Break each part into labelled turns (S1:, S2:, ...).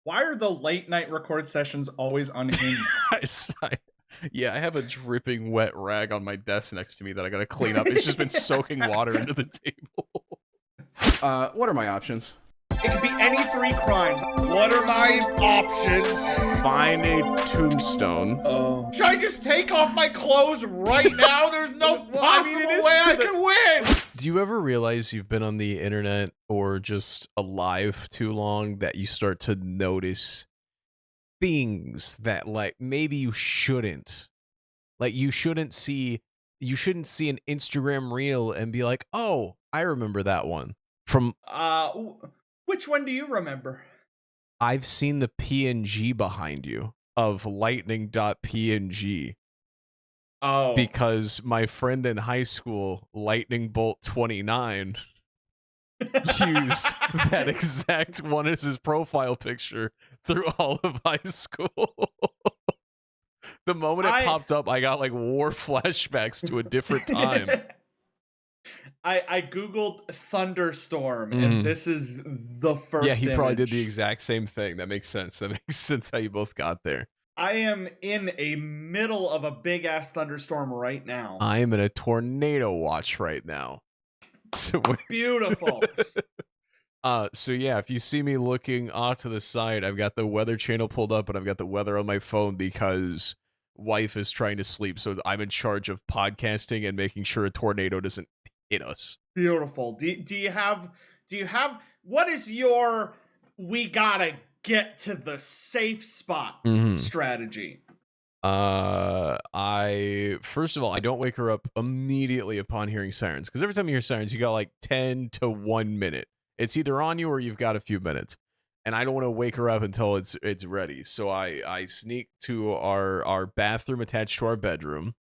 S1: Why are the late night record sessions always unhinged?
S2: Yeah, I have a dripping wet rag on my desk next to me that I gotta clean up. It's just been soaking water into the table.
S3: What are my options?
S1: It could be any 3 crimes. What are my options?
S2: Find a tombstone.
S1: Oh. Should I just take off my clothes right now? There's no possible way I can win!
S2: Do you ever realize you've been on the internet or just alive too long that you start to notice things that, like, maybe you shouldn't? Like, you shouldn't see an Instagram reel and be like, oh, I remember that one. From
S1: which one do you remember?
S2: I've seen the PNG behind you of lightning.png.
S1: Oh.
S2: Because my friend in high school, Lightning Bolt 29, used that exact one as his profile picture through all of high school. The moment it popped up, I got like war flashbacks to a different time.
S1: I googled thunderstorm, and this is the first.
S2: Yeah, he
S1: image.
S2: probably did the exact same thing. That makes sense. That makes sense how you both got there.
S1: I am in a middle of a big ass thunderstorm right now.
S2: I am in a tornado watch right now.
S1: Beautiful.
S2: So yeah, if you see me looking off to the side, I've got the weather channel pulled up and I've got the weather on my phone because wife is trying to sleep. So I'm in charge of podcasting and making sure a tornado doesn't hit us.
S1: Beautiful. Do you have what is your we gotta get to the safe spot strategy?
S2: First of all, I don't wake her up immediately upon hearing sirens, because every time you hear sirens, you got like 10 to 1 minute. It's either on you or you've got a few minutes. And I don't want to wake her up until it's ready. So I sneak to our bathroom attached to our bedroom.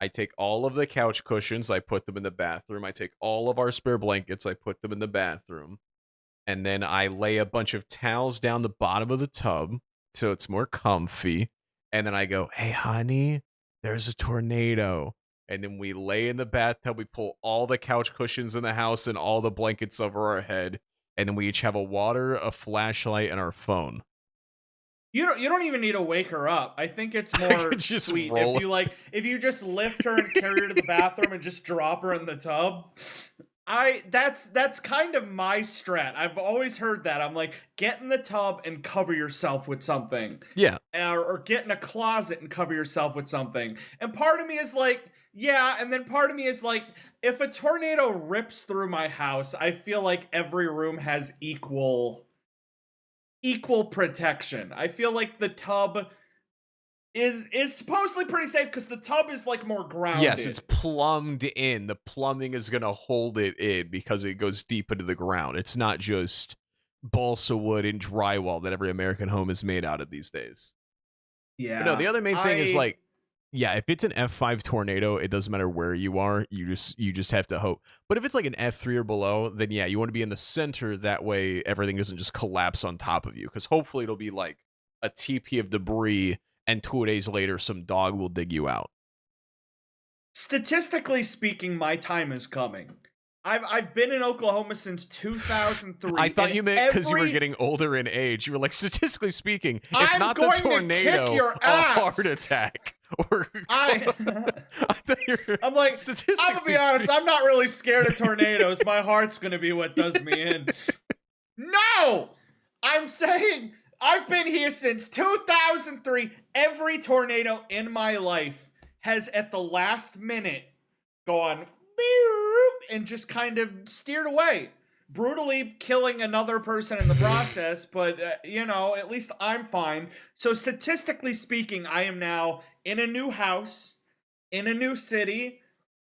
S2: I take all of the couch cushions, I put them in the bathroom. I take all of our spare blankets, I put them in the bathroom. And then I lay a bunch of towels down the bottom of the tub so it's more comfy. And then I go, hey, honey, there's a tornado. And then we lay in the bathtub. We pull all the couch cushions in the house and all the blankets over our head. And then we each have a water, a flashlight, and our phone.
S1: You don't even need to wake her up. I think it's more sweet if you just lift her and carry her to the bathroom and just drop her in the tub. That's kind of my strat. I've always heard that. I'm like, get in the tub and cover yourself with something.
S2: Yeah.
S1: Or get in a closet and cover yourself with something. And part of me is like, yeah, and then part of me is like, if a tornado rips through my house, I feel like every room has equal protection. I feel like the tub is supposedly pretty safe because the tub is like more grounded.
S2: Yes, it's plumbed in. The plumbing is going to hold it in because it goes deep into the ground. It's not just balsa wood and drywall that every American home is made out of these days.
S1: Yeah.
S2: But no, the other main thing is like, yeah, if it's an F5 tornado, it doesn't matter where you are. You just have to hope. But if it's like an F3 or below, then yeah, you want to be in the center. That way everything doesn't just collapse on top of you. Because hopefully it'll be like a TP of debris, and 2 days later, some dog will dig you out.
S1: Statistically speaking, my time is coming. I've been in Oklahoma since 2003.
S2: I thought you meant because you were getting older in age. You were like, statistically speaking, if
S1: I'm
S2: not the
S1: going to
S2: tornado,
S1: kick your
S2: a
S1: ass.
S2: heart attack. Or I'm
S1: like, I'm gonna be honest, I'm not really scared of tornadoes. My heart's gonna be what does me in. No! I'm saying I've been here since 2003. Every tornado in my life has at the last minute gone and just kind of steered away, brutally killing another person in the process. But at least I'm fine. So statistically speaking, I am now in a new house, in a new city.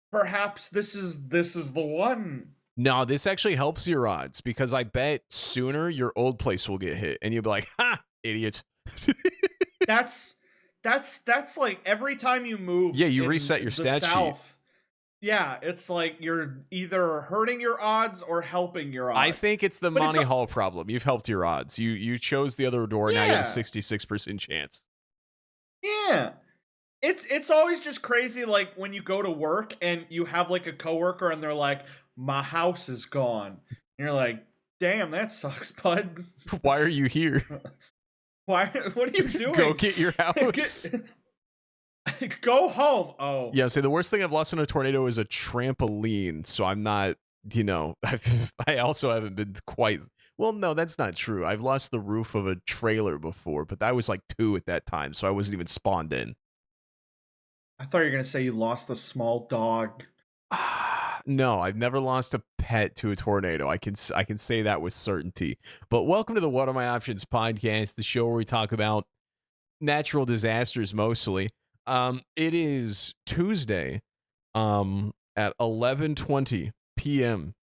S1: Perhaps this is the one.
S2: No, this actually helps your odds, because I bet sooner your old place will get hit and you'll be like, ha, idiot.
S1: That's like every time you move.
S2: Yeah, you reset your stat sheet.
S1: Yeah, it's like you're either hurting your odds or helping your odds.
S2: I think it's the Monty Hall problem. You've helped your odds. You chose the other door. Yeah. Now you have a 66% chance.
S1: Yeah. It's always just crazy, like when you go to work and you have like a coworker and they're like, my house is gone. And you're like, damn, that sucks, bud.
S2: Why are you here?
S1: Why? What are you doing?
S2: Go get your house.
S1: Go home. Oh.
S2: Yeah, see, the worst thing I've lost in a tornado is a trampoline, so I'm not, I also haven't been quite, well, no, that's not true. I've lost the roof of a trailer before, but I was like 2 at that time, so I wasn't even spawned in.
S1: I thought you were going to say you lost a small dog.
S2: No, I've never lost a pet to a tornado. I can say that with certainty. But welcome to the What Are My Options podcast, the show where we talk about natural disasters mostly. It is Tuesday at 11:20 p.m.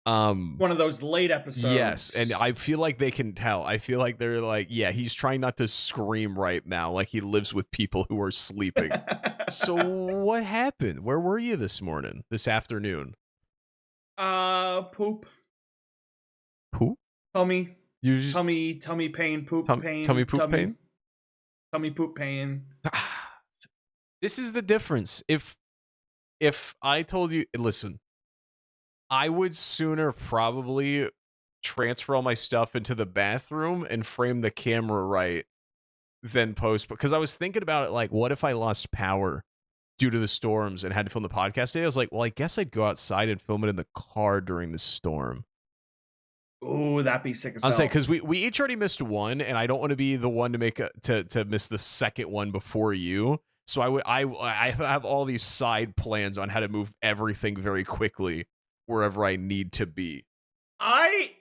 S1: One of those late episodes.
S2: Yes, and I feel like they can tell. I feel like they're like, yeah, he's trying not to scream right now, like he lives with people who are sleeping. So what happened? Where were you this afternoon?
S1: Poop.
S2: Poop?
S1: Tummy.
S2: Tummy
S1: pain, poop pain.
S2: Tummy poop pain?
S1: Tummy poop pain.
S2: This is the difference. If I told you, listen, I would sooner probably transfer all my stuff into the bathroom and frame the camera right than post, because I was thinking about it, like, what if I lost power due to the storms and had to film the podcast today? I was like, well, I guess I'd go outside and film it in the car during the storm.
S1: Ooh, that'd be sick as hell.
S2: I'll say, because we each already missed one, and I don't want to be the one to make to miss the second one before you. So I have all these side plans on how to move everything very quickly wherever I need to be.
S1: I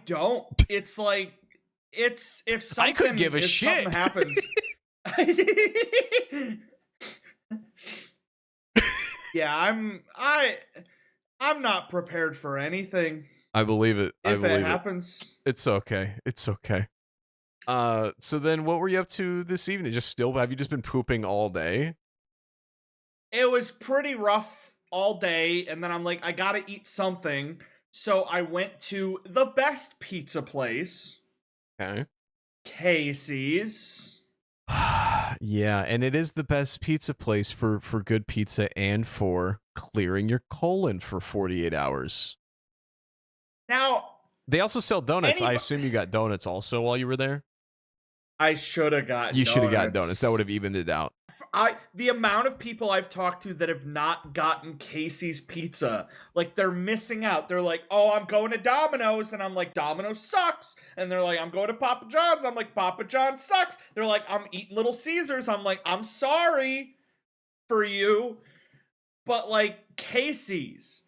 S1: don't. It's like, it's if something,
S2: I could give a shit.
S1: Something happens. Yeah, I'm not prepared for anything.
S2: I believe it.
S1: If it happens,
S2: it's okay. It's okay. So then what were you up to this evening? Have you just been pooping all day?
S1: It was pretty rough all day, and then I'm like, I gotta eat something. So I went to the best pizza place.
S2: Okay.
S1: Casey's.
S2: Yeah, and it is the best pizza place for good pizza and for clearing your colon for 48 hours.
S1: Now,
S2: they also sell donuts. I assume you got donuts also while you were there?
S1: I should have got
S2: You should have got donuts. That would have evened it out.
S1: The amount of people I've talked to that have not gotten Casey's pizza, like, they're missing out. They're like, oh, I'm going to Domino's, and I'm like, Domino's sucks. And they're like, I'm going to Papa John's. I'm like, Papa John's sucks. They're like, I'm eating Little Caesars. I'm like, I'm sorry for you. But, like, Casey's,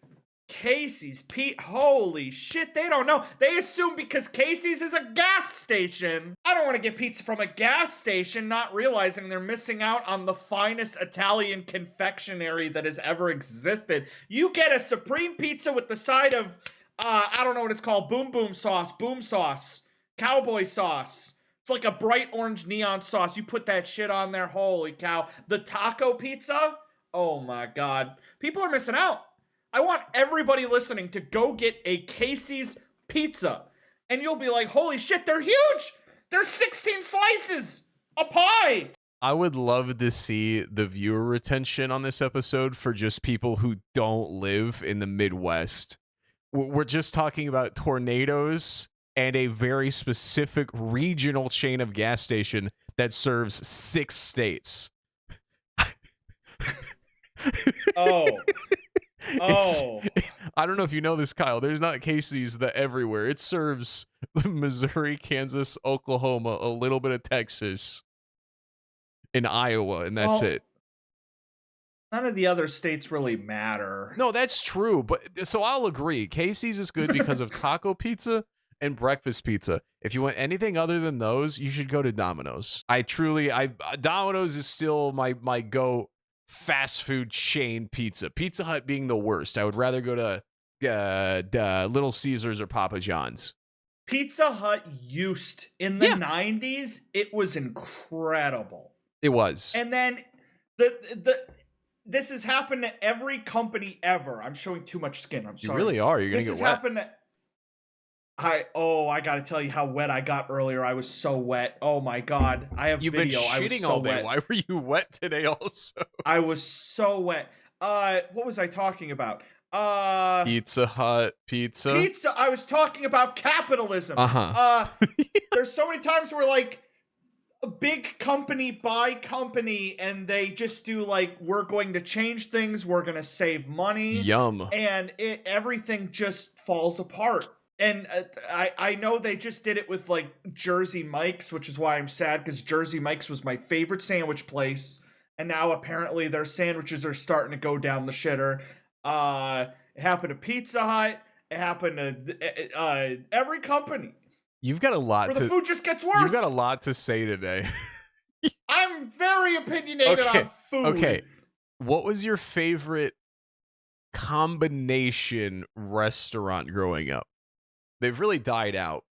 S1: holy shit, they don't know. They assume because Casey's is a gas station. I don't want to get pizza from a gas station, not realizing they're missing out on the finest Italian confectionery that has ever existed. You get a supreme pizza with the side of, I don't know what it's called, boom sauce, cowboy sauce. It's like a bright orange neon sauce. You put that shit on there, holy cow. The taco pizza, oh my god. People are missing out. I want everybody listening to go get a Casey's pizza. And you'll be like, holy shit, they're huge! There's 16 slices! A pie!
S2: I would love to see the viewer retention on this episode for just people who don't live in the Midwest. We're just talking about tornadoes and a very specific regional chain of gas station that serves 6 states.
S1: Oh.
S2: I don't know if you know this, Kyle. There's not Casey's everywhere. It serves Missouri, Kansas, Oklahoma, a little bit of Texas, and Iowa, and that's it.
S1: None of the other states really matter.
S2: No, that's true. But so I'll agree. Casey's is good because of taco pizza and breakfast pizza. If you want anything other than those, you should go to Domino's. Domino's is still my go fast food chain pizza. Pizza Hut being the worst. I would rather go to Little Caesars or Papa John's.
S1: Pizza Hut used in the 90s. It was incredible.
S2: It was.
S1: And then this has happened to every company ever. I'm showing too much skin. I'm sorry.
S2: You really are. You're gonna get wet.
S1: This has happened to, I gotta tell you how wet I got earlier. I was so wet. Oh my god. I have video.
S2: You've been shitting all day. Why were you wet today also?
S1: I was so wet. What was I talking about?
S2: Pizza Hut pizza.
S1: Pizza. I was talking about capitalism. There's so many times where like a big company buy company and they just do like, we're going to change things, we're going to save money.
S2: Yum.
S1: And everything just falls apart. And I know they just did it with like Jersey Mike's, which is why I'm sad, because Jersey Mike's was my favorite sandwich place. And now apparently their sandwiches are starting to go down the shitter. It happened to Pizza Hut. It happened to every company.
S2: You've got a lot
S1: where the food just gets worse.
S2: You've got a lot to say today.
S1: I'm very opinionated on food.
S2: Okay. What was your favorite combination restaurant growing up? They've really died out.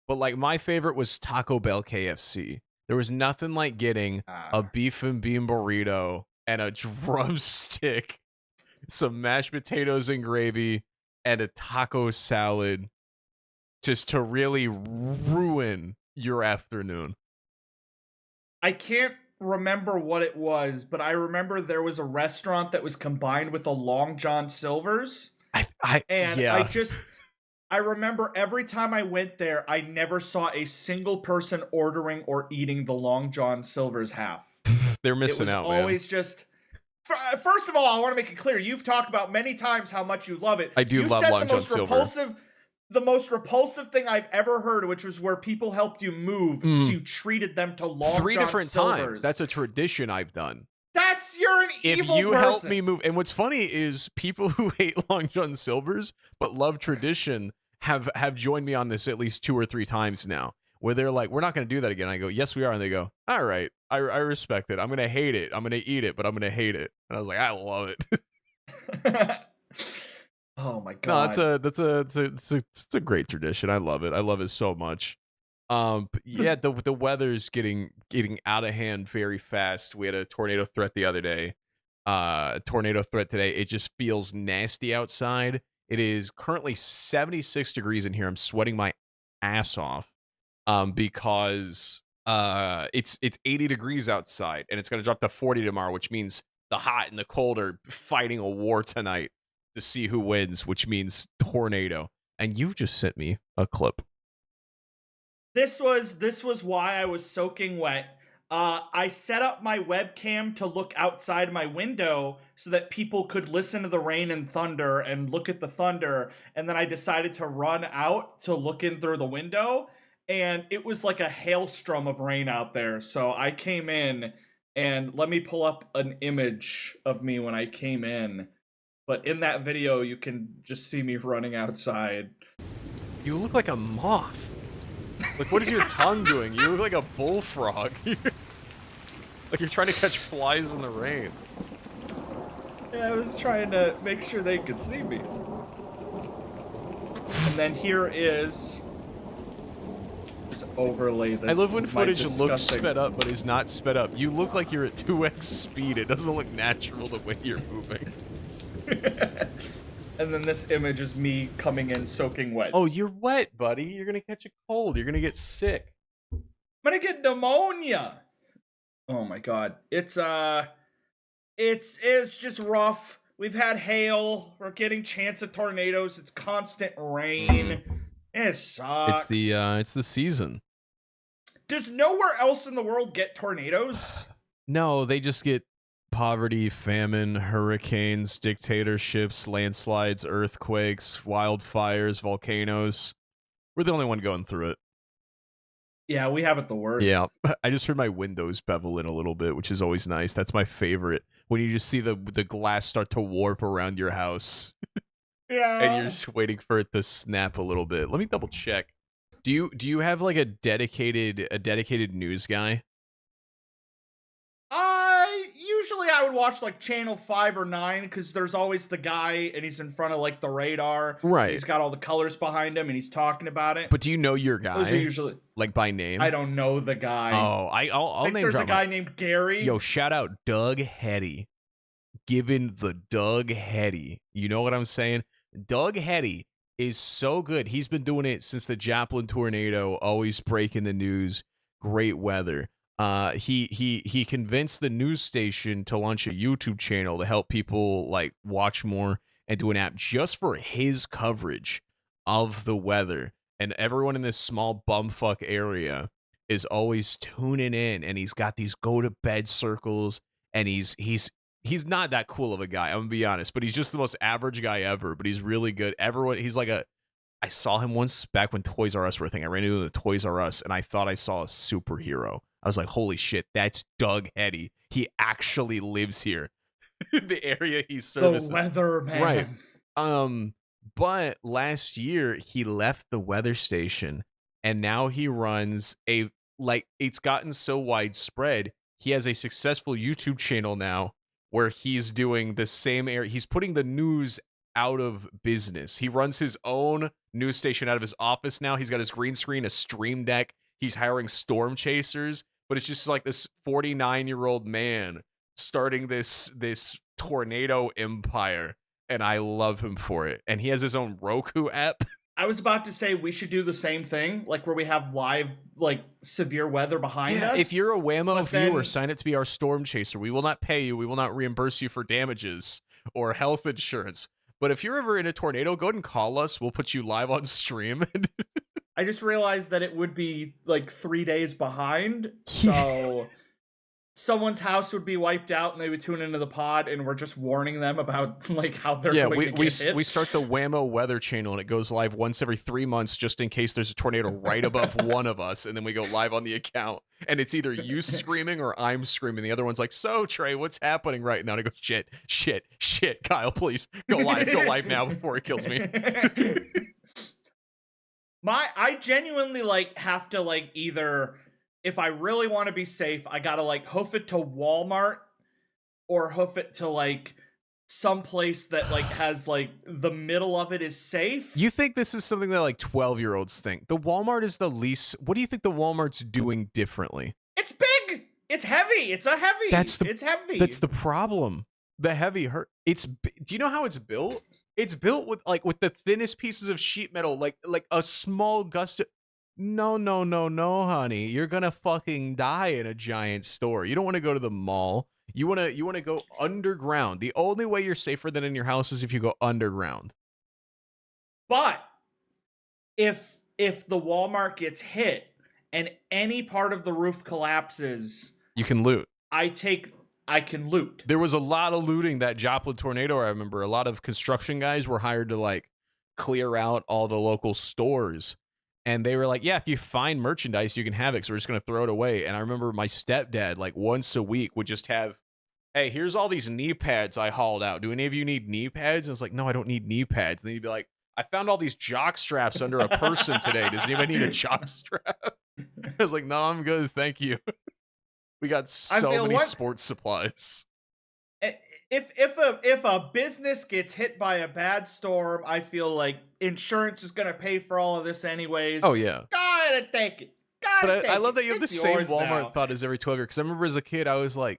S2: But like my favorite was Taco Bell KFC. There was nothing like getting a beef and bean burrito and a drumstick, some mashed potatoes and gravy, and a taco salad just to really ruin your afternoon.
S1: I can't remember what it was, but I remember there was a restaurant that was combined with a Long John Silver's. I remember every time I went there, I never saw a single person ordering or eating the Long John Silver's half.
S2: They're missing out, man.
S1: It was always just... First of all, I want to make it clear, you've talked about many times how much you love it.
S2: I do love Long John Silver.
S1: The most repulsive thing I've ever heard, which was where people helped you move, so you treated them to Long John Silver's.
S2: 3 different times. That's a tradition I've done.
S1: You're an evil person. If you help
S2: me move... And what's funny is people who hate Long John Silver's but love tradition have joined me on this at least 2 or 3 times now, where they're like, we're not going to do that again. I go, yes, we are. And they go, all right, I respect it. I'm going to hate it. I'm going to eat it, but I'm going to hate it. And I was like, I love it.
S1: Oh my God.
S2: No, it's a great tradition. I love it. I love it so much. Yeah, the weather's getting out of hand very fast. We had a tornado threat the other day. Tornado threat today. It just feels nasty outside. It is currently 76 degrees in here. I'm sweating my ass off because it's 80 degrees outside, and it's going to drop to 40 tomorrow, which means the hot and the cold are fighting a war tonight to see who wins, which means tornado. And you just sent me a clip.
S1: This was why I was soaking wet. I set up my webcam to look outside my window so that people could listen to the rain and thunder and look at the thunder. And then I decided to run out to look in through the window. And it was like a hailstorm of rain out there. So I came in, and let me pull up an image of me when I came in. But in that video, you can just see me running outside.
S2: You look like a moth. Like, what is your tongue doing? You look like a bullfrog. Like you're trying to catch flies in the rain.
S1: Yeah, I was trying to make sure they could see me. And then here is... Just overlay this.
S2: I love when footage looks sped up, but is not sped up. You look like you're at 2x speed. It doesn't look natural the way you're moving.
S1: And then this image is me coming in soaking wet.
S2: Oh, you're wet, buddy. You're gonna catch a cold. You're gonna get sick.
S1: I'm gonna get pneumonia. Oh my God. It's just rough. We've had hail. We're getting chance of tornadoes. It's constant rain. It sucks.
S2: It's the season.
S1: Does nowhere else in the world get tornadoes?
S2: No, they just get poverty, famine, hurricanes, dictatorships, landslides, earthquakes, wildfires, volcanoes. We're the only one going through it.
S1: Yeah, we have it the worst.
S2: Yeah, I just heard my windows bevel in a little bit, which is always nice. That's my favorite. When you just see the glass start to warp around your house.
S1: Yeah.
S2: And you're just waiting for it to snap a little bit. Let me double check. Do you have like a dedicated news guy?
S1: Usually I would watch like Channel 5 or 9 because there's always the guy and he's in front of like the radar.
S2: Right.
S1: He's got all the colors behind him and he's talking about it.
S2: But do you know your guy?
S1: Those are usually
S2: like by name.
S1: I don't know the guy.
S2: Oh, I'll name
S1: there's a guy named Gary.
S2: Yo, shout out Doug Hetty. Given the Doug Hetty. You know what I'm saying? Doug Hetty is so good. He's been doing it since the Joplin tornado, always breaking the news. Great weather. He convinced the news station to launch a YouTube channel to help people like watch more and do an app just for his coverage of the weather. And everyone in this small bumfuck area is always tuning in, and he's got these go to bed circles, and he's not that cool of a guy, I'm gonna be honest, but he's just the most average guy ever, but he's really good. He's like I saw him once back when Toys R Us were a thing. I ran into the Toys R Us, and I thought I saw a superhero. I was like, holy shit, that's Doug Hetty. He actually lives here. The area he services.
S1: The weatherman.
S2: Right. But last year, he left the weather station, and now he runs it's gotten so widespread, he has a successful YouTube channel now where he's doing the same area. He's putting the news out of business. He runs his own news station out of his office now. He's got his green screen, a stream deck. He's hiring storm chasers, but it's just like this 49-year-old man starting this tornado empire, and I love him for it. And he has his own Roku app.
S1: I was about to say we should do the same thing, like where we have live, like, severe weather behind us.
S2: If you're a WAMO viewer, sign up to be our storm chaser. We will not pay you. We will not reimburse you for damages or health insurance. But if you're ever in a tornado, go ahead and call us. We'll put you live on stream.
S1: I just realized that it would be like 3 days behind. So someone's house would be wiped out and they would tune into the pod, and we're just warning them about like how they're going to get hit.
S2: We start the WAMO weather channel, and it goes live once every 3 months just in case there's a tornado right above one of us, and then we go live on the account, and it's either you screaming or I'm screaming. The other one's like, so Trey, what's happening right now? And I go, shit, Kyle, please go live now before it kills me.
S1: I genuinely like have to like either, if I really want to be safe, I gotta like hoof it to Walmart or hoof it to like some place that like has like the middle of it is safe.
S2: You think this is something that like 12-year-olds think? The Walmart is the least. What do you think the Walmart's doing differently?
S1: It's big. It's heavy. It's heavy. It's heavy.
S2: That's the problem. The heavy hurt. Do you know how it's built? It's built with the thinnest pieces of sheet metal, like a small gust of... No, honey. You're gonna fucking die in a giant store. You don't want to go to the mall. You want to go underground. The only way you're safer than in your house is if you go underground.
S1: But if the Walmart gets hit and any part of the roof collapses,
S2: you can loot.
S1: I can loot.
S2: There was a lot of looting that Joplin tornado. I remember a lot of construction guys were hired to like clear out all the local stores. And they were like, yeah, if you find merchandise, you can have it. So we're just going to throw it away. And I remember my stepdad, like once a week, would just have, hey, here's all these knee pads I hauled out. Do any of you need knee pads? And I was like, no, I don't need knee pads. And then he'd be like, I found all these jock straps under a person today. Does anybody need a jock strap? I was like, no, I'm good. Thank you. We got so many sports supplies.
S1: If a business gets hit by a bad storm, I feel like insurance is gonna pay for all of this anyways.
S2: Oh yeah,
S1: gotta take it.
S2: I love that you have the same Walmart thought as every 12-year. Because I remember as a kid, I was like,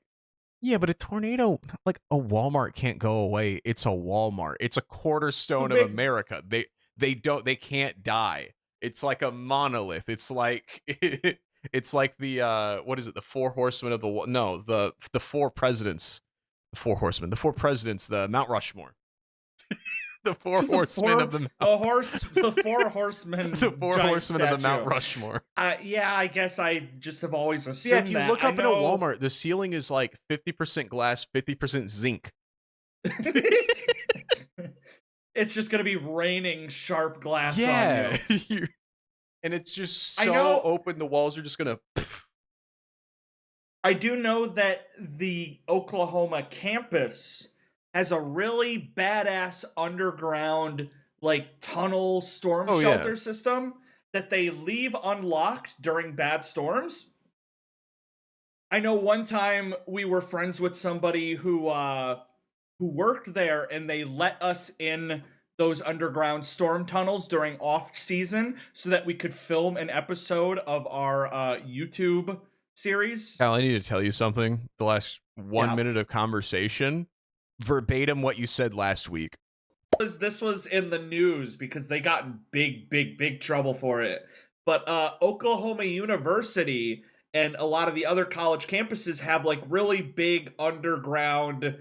S2: yeah, but a tornado, like a Walmart can't go away. It's a Walmart. It's a cornerstone of America. They can't die. It's like a monolith. It's like it's like the what is it? The four horsemen of the four presidents. The four horsemen. The four presidents. The Mount Rushmore. The four horsemen of the
S1: four horsemen.
S2: The four horsemen of the Mount Rushmore.
S1: Yeah, I guess I just have always assumed that.
S2: Yeah, if you look up in a Walmart, the ceiling is like 50% glass, 50% zinc.
S1: It's just gonna be raining sharp glass on you.
S2: And it's just so open, the walls are just gonna...
S1: I do know that the Oklahoma campus has a really badass underground, like, tunnel storm shelter system that they leave unlocked during bad storms. I know one time we were friends with somebody who worked there, and they let us in those underground storm tunnels during off season so that we could film an episode of our YouTube series.
S2: Kyle, I need to tell you something. The last 1 minute of conversation, verbatim what you said last week.
S1: This was in the news because they got in big trouble for it. But Oklahoma University and a lot of the other college campuses have like really big underground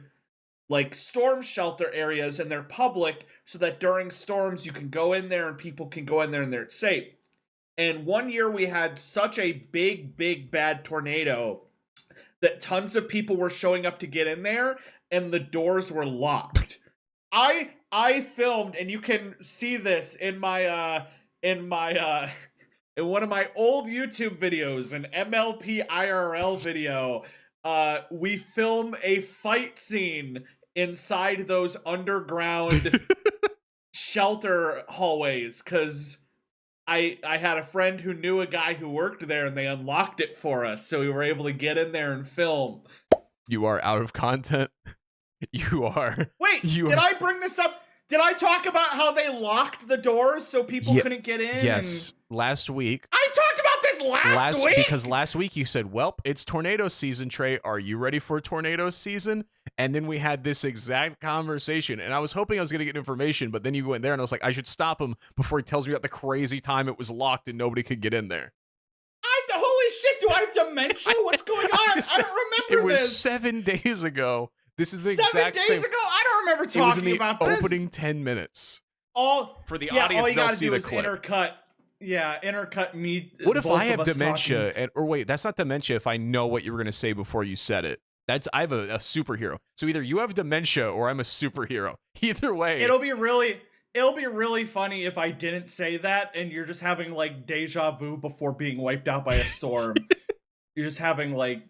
S1: like storm shelter areas, and they're public so that during storms you can go in there and people can go in there and they're safe. And one year we had such a big bad tornado that tons of people were showing up to get in there and the doors were locked. I filmed, and you can see this in my in one of my old YouTube videos, an MLP IRL video. We film a fight scene inside those underground shelter hallways, because I had a friend who knew a guy who worked there, and they unlocked it for us, so we were able to get in there and film.
S2: You are out of content. You are.
S1: Wait, did I bring this up? Did I talk about how they locked the doors so people couldn't get in?
S2: Yes, last week.
S1: I talked about this last week?
S2: Because last week you said, well, it's tornado season, Trey. Are you ready for tornado season? And then we had this exact conversation, and I was hoping I was going to get information, but then you went there, and I was like, I should stop him before he tells me about the crazy time it was locked and nobody could get in there.
S1: Holy shit, do I have dementia? What's going on? I don't remember this.
S2: It was 7 days ago. This is the
S1: 7
S2: exact
S1: days
S2: same.
S1: ago? I don't remember talking about this.
S2: It was in the opening 10 minutes.
S1: For
S2: the
S1: all
S2: audience,
S1: you
S2: they'll
S1: gotta
S2: see
S1: do
S2: the
S1: is
S2: clip.
S1: intercut me.
S2: What if I have
S1: talking?
S2: dementia? Or wait, that's not dementia if I know what you were going to say before you said it. I have a superhero. So either you have dementia or I'm a superhero. Either way.
S1: It'll be really funny if I didn't say that and you're just having like deja vu before being wiped out by a storm. You're just having like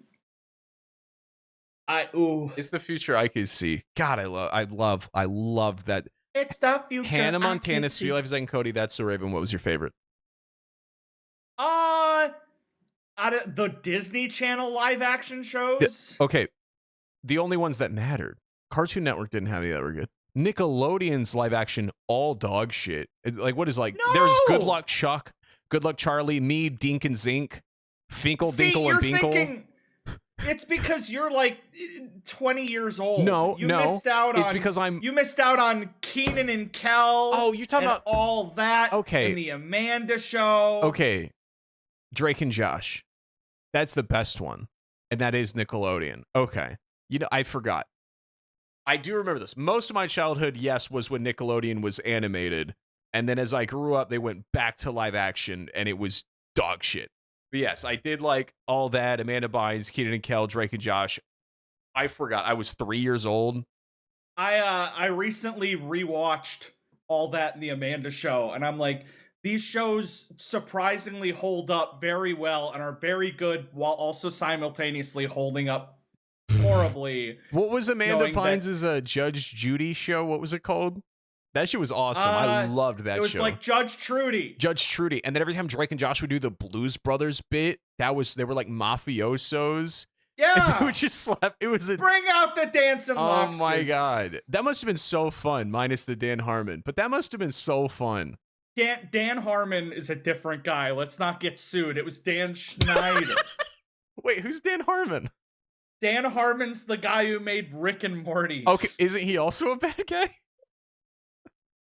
S2: It's the future I could see. God, I love that.
S1: It's the future.
S2: Hannah Montana's Few Lives and Cody, That's So Raven. What was your favorite?
S1: Out of the Disney Channel live action shows.
S2: Okay. The only ones that mattered. Cartoon Network didn't have any that were good. Nickelodeon's live action, all dog shit. It's like, what is like,
S1: No!
S2: There's Good Luck Chuck, Good Luck Charlie, Me, Dink and Zink, Finkel, Dinkle, and Binkle.
S1: It's because you're like 20 years old.
S2: You missed out on. It's because
S1: you missed out on Kenan and Kel.
S2: Oh, you're talking about
S1: all that.
S2: Okay.
S1: And the Amanda Show.
S2: Okay. Drake and Josh. That's the best one. And that is Nickelodeon. Okay. I forgot. I do remember this. Most of my childhood, yes, was when Nickelodeon was animated. And then as I grew up, they went back to live action and it was dog shit. But yes, I did like all that. Amanda Bynes, Kenan and Kel, Drake and Josh. I forgot. I was 3 years old.
S1: I recently rewatched all that in the Amanda Show, and I'm like, these shows surprisingly hold up very well and are very good while also simultaneously holding up horribly.
S2: What was Amanda Bynes' Judge Judy show? What was it called? That shit was awesome. I loved that show.
S1: It was like Judge Trudy.
S2: Judge Trudy. And then every time Drake and Josh would do the Blues Brothers bit, they were like mafiosos.
S1: Yeah.
S2: They would just slap. It was
S1: Bring out the dancing lobsters.
S2: Oh my God. That must have been so fun, minus the Dan Harmon. But that must have been so fun.
S1: Dan Harmon is a different guy. Let's not get sued. It was Dan Schneider.
S2: Wait, who's Dan Harmon?
S1: Dan Harmon's the guy who made Rick and Morty.
S2: Okay, isn't he also a bad guy?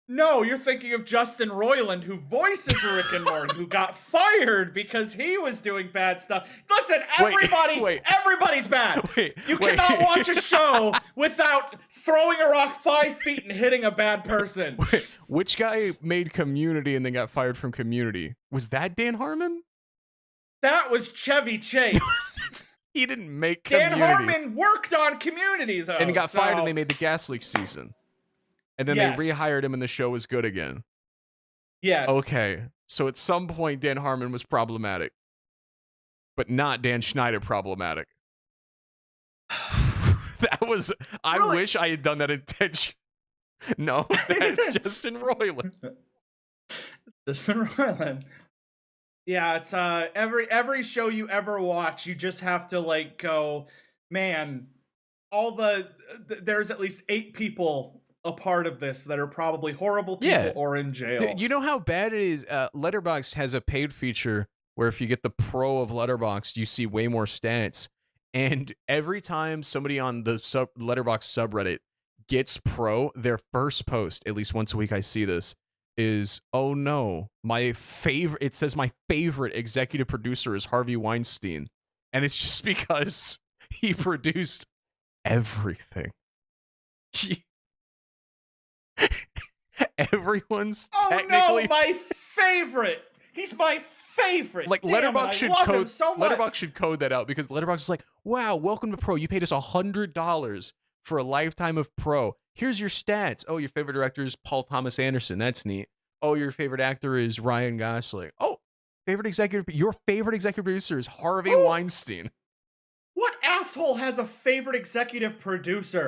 S1: No, you're thinking of Justin Roiland, who voices Rick and Morty, who got fired because he was doing bad stuff. Listen, everybody's bad. You cannot watch a show without throwing a rock 5 feet and hitting a bad person.
S2: Wait, which guy made Community and then got fired from Community? Was that Dan Harmon?
S1: That was Chevy Chase.
S2: He didn't make Community.
S1: Dan Harmon worked on Community, though.
S2: And he got fired and they made the Gas Leak season. And then they rehired him and the show was good again.
S1: Yes.
S2: Okay. So at some point, Dan Harmon was problematic. But not Dan Schneider problematic. I wish I had done that intentionally. No, that's Justin Roiland.
S1: Justin Roiland. Yeah, it's every show you ever watch, you just have to like go, man, there's at least 8 people a part of this that are probably horrible people or in jail.
S2: You know how bad it is? Letterboxd has a paid feature where if you get the Pro of Letterboxd, you see way more stats. And every time somebody on the Letterboxd subreddit gets Pro, their first post, at least once a week I see this, is, oh no, it says my favorite executive producer is Harvey Weinstein. And it's just because he produced everything. Everyone's
S1: Oh
S2: technically
S1: no, my favorite. He's my favorite.
S2: like
S1: Damn
S2: Letterboxd
S1: it,
S2: should
S1: I love
S2: code
S1: him so much.
S2: Letterboxd should code that out because Letterboxd is like, wow, welcome to Pro. You paid us $100 for a lifetime of Pro. Here's your stats. Oh, your favorite director is Paul Thomas Anderson. That's neat. Oh, your favorite actor is Ryan Gosling. Oh, your favorite executive producer is Harvey Weinstein.
S1: What asshole has a favorite executive producer?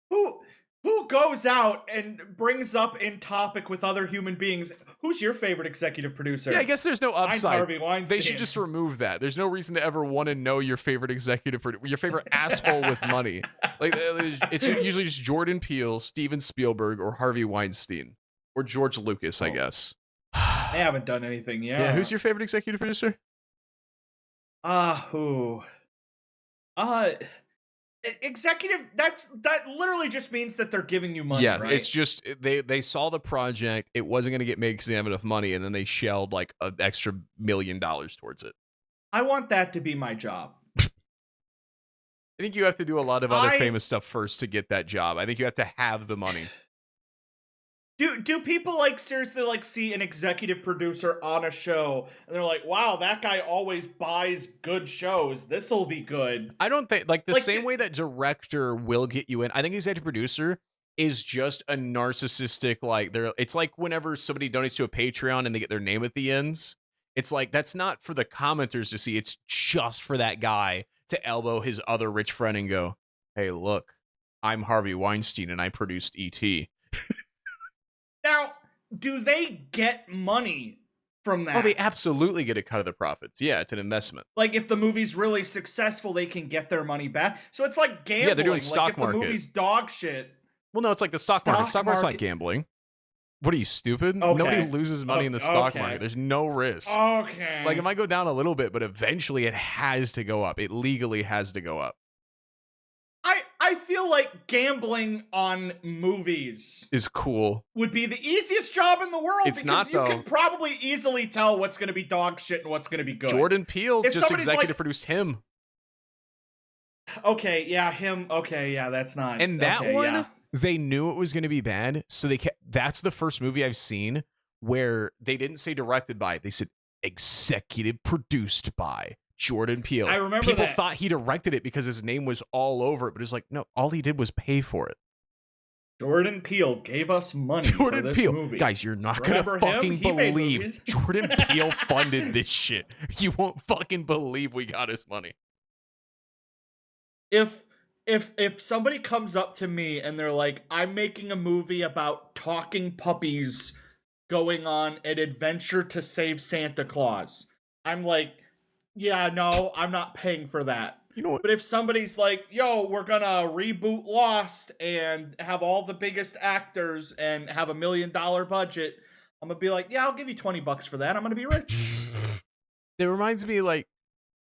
S1: Who goes out and brings up in topic with other human beings? Who's your favorite executive producer?
S2: Yeah, I guess there's no
S1: Mine's
S2: upside.
S1: Harvey Weinstein.
S2: They should just remove that. There's no reason to ever want to know your favorite executive producer, your favorite asshole with money. Like it's usually just Jordan Peele, Steven Spielberg, or Harvey Weinstein, or George Lucas, I guess.
S1: They haven't done anything yet.
S2: Yeah, who's your favorite executive producer?
S1: Who? Executive. That literally just means that they're giving you money.
S2: Yeah,
S1: right?
S2: it's just they saw the project. It wasn't going to get made because they didn't have enough money, and then they shelled like an extra $1 million towards it.
S1: I want that to be my job.
S2: I think you have to do a lot of other famous stuff first to get that job. I think you have to have the money.
S1: Do people like seriously like see an executive producer on a show and they're like, wow, that guy always buys good shows. This'll be good.
S2: I don't think like the same way that director will get you in. I think executive producer is just a narcissistic it's like whenever somebody donates to a Patreon and they get their name at the ends. It's like that's not for the commenters to see. It's just for that guy to elbow his other rich friend and go, "Hey, look, I'm Harvey Weinstein and I produced E.T."
S1: Now, do they get money from that?
S2: Oh, they absolutely get a cut of the profits. Yeah, it's an investment.
S1: Like, if the movie's really successful, they can get their money back. So it's like gambling.
S2: Yeah, they're doing stock market.
S1: If the movie's dog shit.
S2: Well, no, it's like the stock market. Stock market's not gambling. What are you, stupid?
S1: Okay.
S2: Nobody loses money in the stock market. There's no risk.
S1: Okay.
S2: Like, it might go down a little bit, but eventually it has to go up. It legally has to go up.
S1: I feel like gambling on movies
S2: is cool.
S1: Would be the easiest job in the world.
S2: It's
S1: because
S2: not,
S1: you
S2: though.
S1: can probably easily tell what's going to be dog shit and what's going to be good.
S2: Jordan Peele
S1: If
S2: just
S1: somebody's
S2: executive
S1: like-
S2: produced him.
S1: Okay, yeah, him. Okay, yeah, that's not.
S2: And that
S1: okay,
S2: one,
S1: yeah.
S2: they knew it was going to be bad, so they kept. That's the first movie I've seen where they didn't say directed by. They said executive produced by Jordan Peele.
S1: I remember
S2: People
S1: that.
S2: thought he directed it because his name was all over it, but it's like, no, all he did was pay for it.
S1: Jordan Peele gave us money
S2: Jordan
S1: for this
S2: Peele.
S1: movie.
S2: Guys, you're not
S1: Remember
S2: gonna
S1: him?
S2: fucking
S1: He made
S2: believe
S1: movies.
S2: Jordan Peele funded this shit. You won't fucking believe we got his money.
S1: If somebody comes up to me and they're like, I'm making a movie about talking puppies going on an adventure to save Santa Claus, I'm like, yeah, no, I'm not paying for that.
S2: You know what?
S1: But if somebody's like, yo, we're gonna reboot Lost and have all the biggest actors and have $1 million budget, I'm gonna be like, yeah, I'll give you $20 for that. I'm gonna be rich.
S2: It reminds me like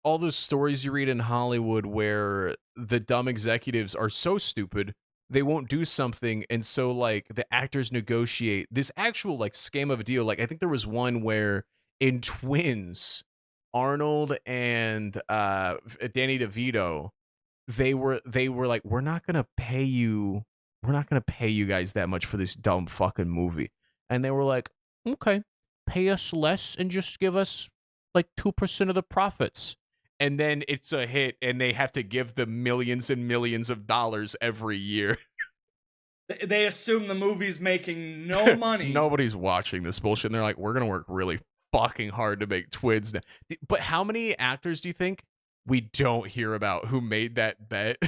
S2: all those stories you read in Hollywood where the dumb executives are so stupid they won't do something, and so like the actors negotiate this actual like scam of a deal. Like I think there was one where in Twins, Arnold and Danny DeVito, they were like, we're not gonna pay you guys that much for this dumb fucking movie, and they were like, okay, pay us less and just give us like 2% of the profits. And then it's a hit, and they have to give them millions and millions of dollars every year.
S1: They assume the movie's making no money.
S2: Nobody's watching this bullshit, and they're like, we're going to work really fucking hard to make Twins now. But how many actors do you think we don't hear about who made that bet?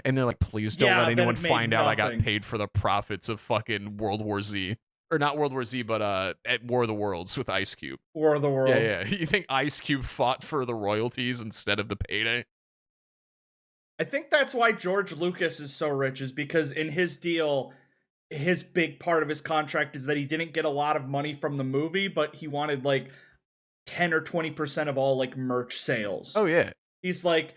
S2: And they're like, please don't let anyone find out I got paid for the profits of fucking World War Z. Or not World War Z, but at War of the Worlds with Ice Cube.
S1: War of the Worlds.
S2: Yeah. You think Ice Cube fought for the royalties instead of the payday?
S1: I think that's why George Lucas is so rich, is because in his deal, his big part of his contract is that he didn't get a lot of money from the movie, but he wanted like 10 or 20% of all like merch sales.
S2: Oh yeah.
S1: He's like,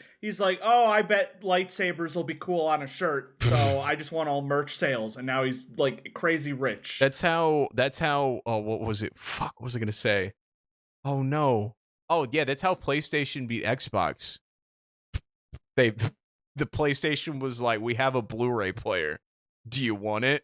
S1: oh, I bet lightsabers will be cool on a shirt, so I just want all merch sales, and now he's like crazy rich.
S2: That's how oh, what was it? Fuck, what was I gonna say? Oh no. Oh yeah, that's how PlayStation beat Xbox. The PlayStation was like, we have a Blu-ray player. Do you want it?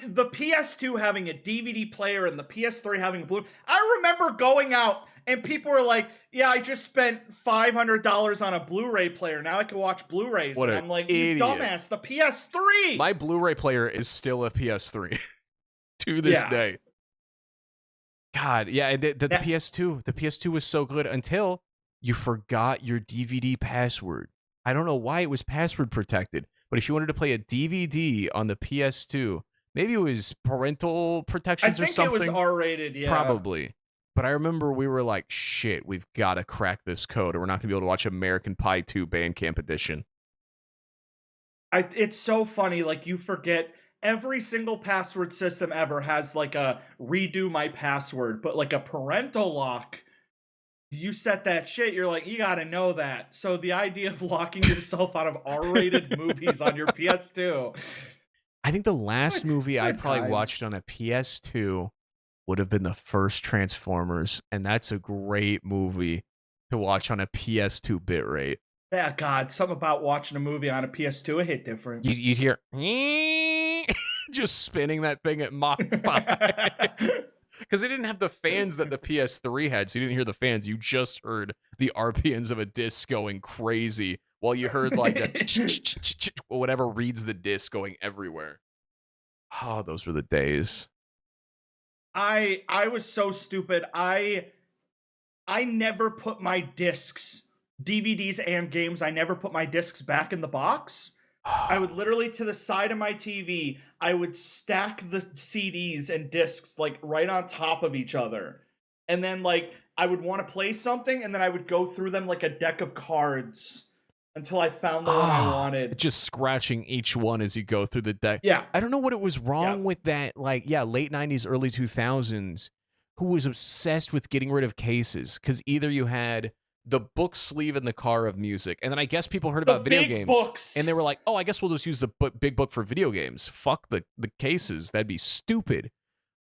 S1: The PS2 having a DVD player and the PS3 having a Blu-ray. I remember going out and people were like, "Yeah, I just spent $500 on a Blu-ray player. Now I can watch Blu-rays."
S2: What
S1: and
S2: an
S1: I'm like,
S2: idiot.
S1: "You dumbass! The PS3."
S2: My Blu-ray player is still a PS3 to this day. God, yeah, the PS2 was so good until you forgot your DVD password. I don't know why it was password protected, but if you wanted to play a DVD on the PS2, maybe it was parental protections or something.
S1: I think it was R-rated, yeah.
S2: Probably. But I remember we were like, shit, we've got to crack this code or we're not going to be able to watch American Pie 2 Bandcamp Edition.
S1: It's so funny, like, you forget every single password system ever has, like, a redo my password, but, like, a parental lock, you set that shit, you're like, you gotta know that. So the idea of locking yourself out of R-rated movies on your PS2.
S2: I think the last movie I probably watched on a PS2 would have been the first Transformers, and that's a great movie to watch on a PS2 bitrate.
S1: Yeah, God, something about watching a movie on a PS2 it hit different.
S2: You'd hear just spinning that thing at Mach 5. Because it didn't have the fans that the PS3 had, so you didn't hear the fans. You just heard the RPMs of a disc going crazy, while you heard like the whatever reads the disc going everywhere. Oh, those were the days.
S1: I was so stupid. I never put my discs, DVDs and games, I never put my discs back in the box. I would literally, to the side of my TV, I would stack the CDs and discs like right on top of each other. And then like I would want to play something and then I would go through them like a deck of cards until I found the one I wanted.
S2: Just scratching each one as you go through the deck.
S1: Yeah.
S2: I don't know what it was wrong with that. Like, yeah, late 90s, early 2000s, who was obsessed with getting rid of cases. Because either you had the book sleeve in the car of music, and then I guess people heard about video games
S1: books.
S2: And they were like, oh, I guess we'll just use the big book for video games. Fuck the cases. That'd be stupid.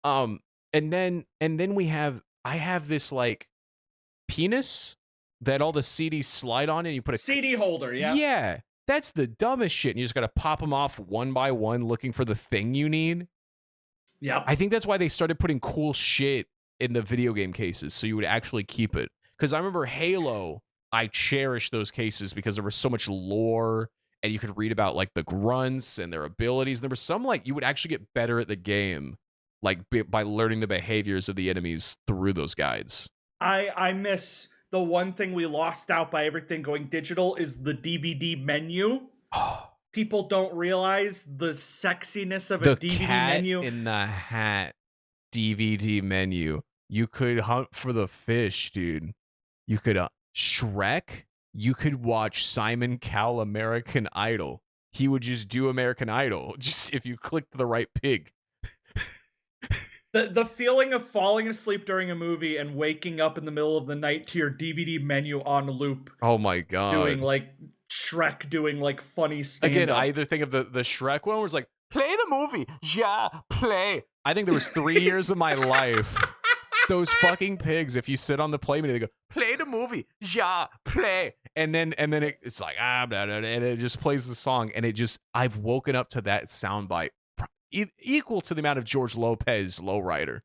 S2: And then I have this like penis that all the CDs slide on and you put a
S1: CD holder.
S2: Yeah, that's the dumbest shit, and you just gotta pop them off one by one looking for the thing you need.
S1: Yep.
S2: I think that's why they started putting cool shit in the video game cases, so you would actually keep it. Because I remember Halo, I cherished those cases because there was so much lore, and you could read about like the grunts and their abilities. And there was some like you would actually get better at the game, like by learning the behaviors of the enemies through those guides.
S1: I miss the one thing we lost out by everything going digital is the DVD menu. People don't realize the sexiness of a DVD menu.
S2: In the Hat DVD menu. You could hunt for the fish, dude. You could Shrek. You could watch Simon Cowell American Idol. He would just do American Idol, just if you clicked the right pig.
S1: The feeling of falling asleep during a movie and waking up in the middle of the night to your DVD menu on loop.
S2: Oh my god.
S1: Doing like Shrek doing like funny stand-up.
S2: Again, I either think of the Shrek one where it's like, play the movie. Yeah, play. I think there was 3 years of my life. Those fucking pigs, if you sit on the play menu, they go, play the movie, yeah, play. And then it's like, blah, blah, blah, and it just plays the song. And I've woken up to that soundbite equal to the amount of George Lopez Lowrider.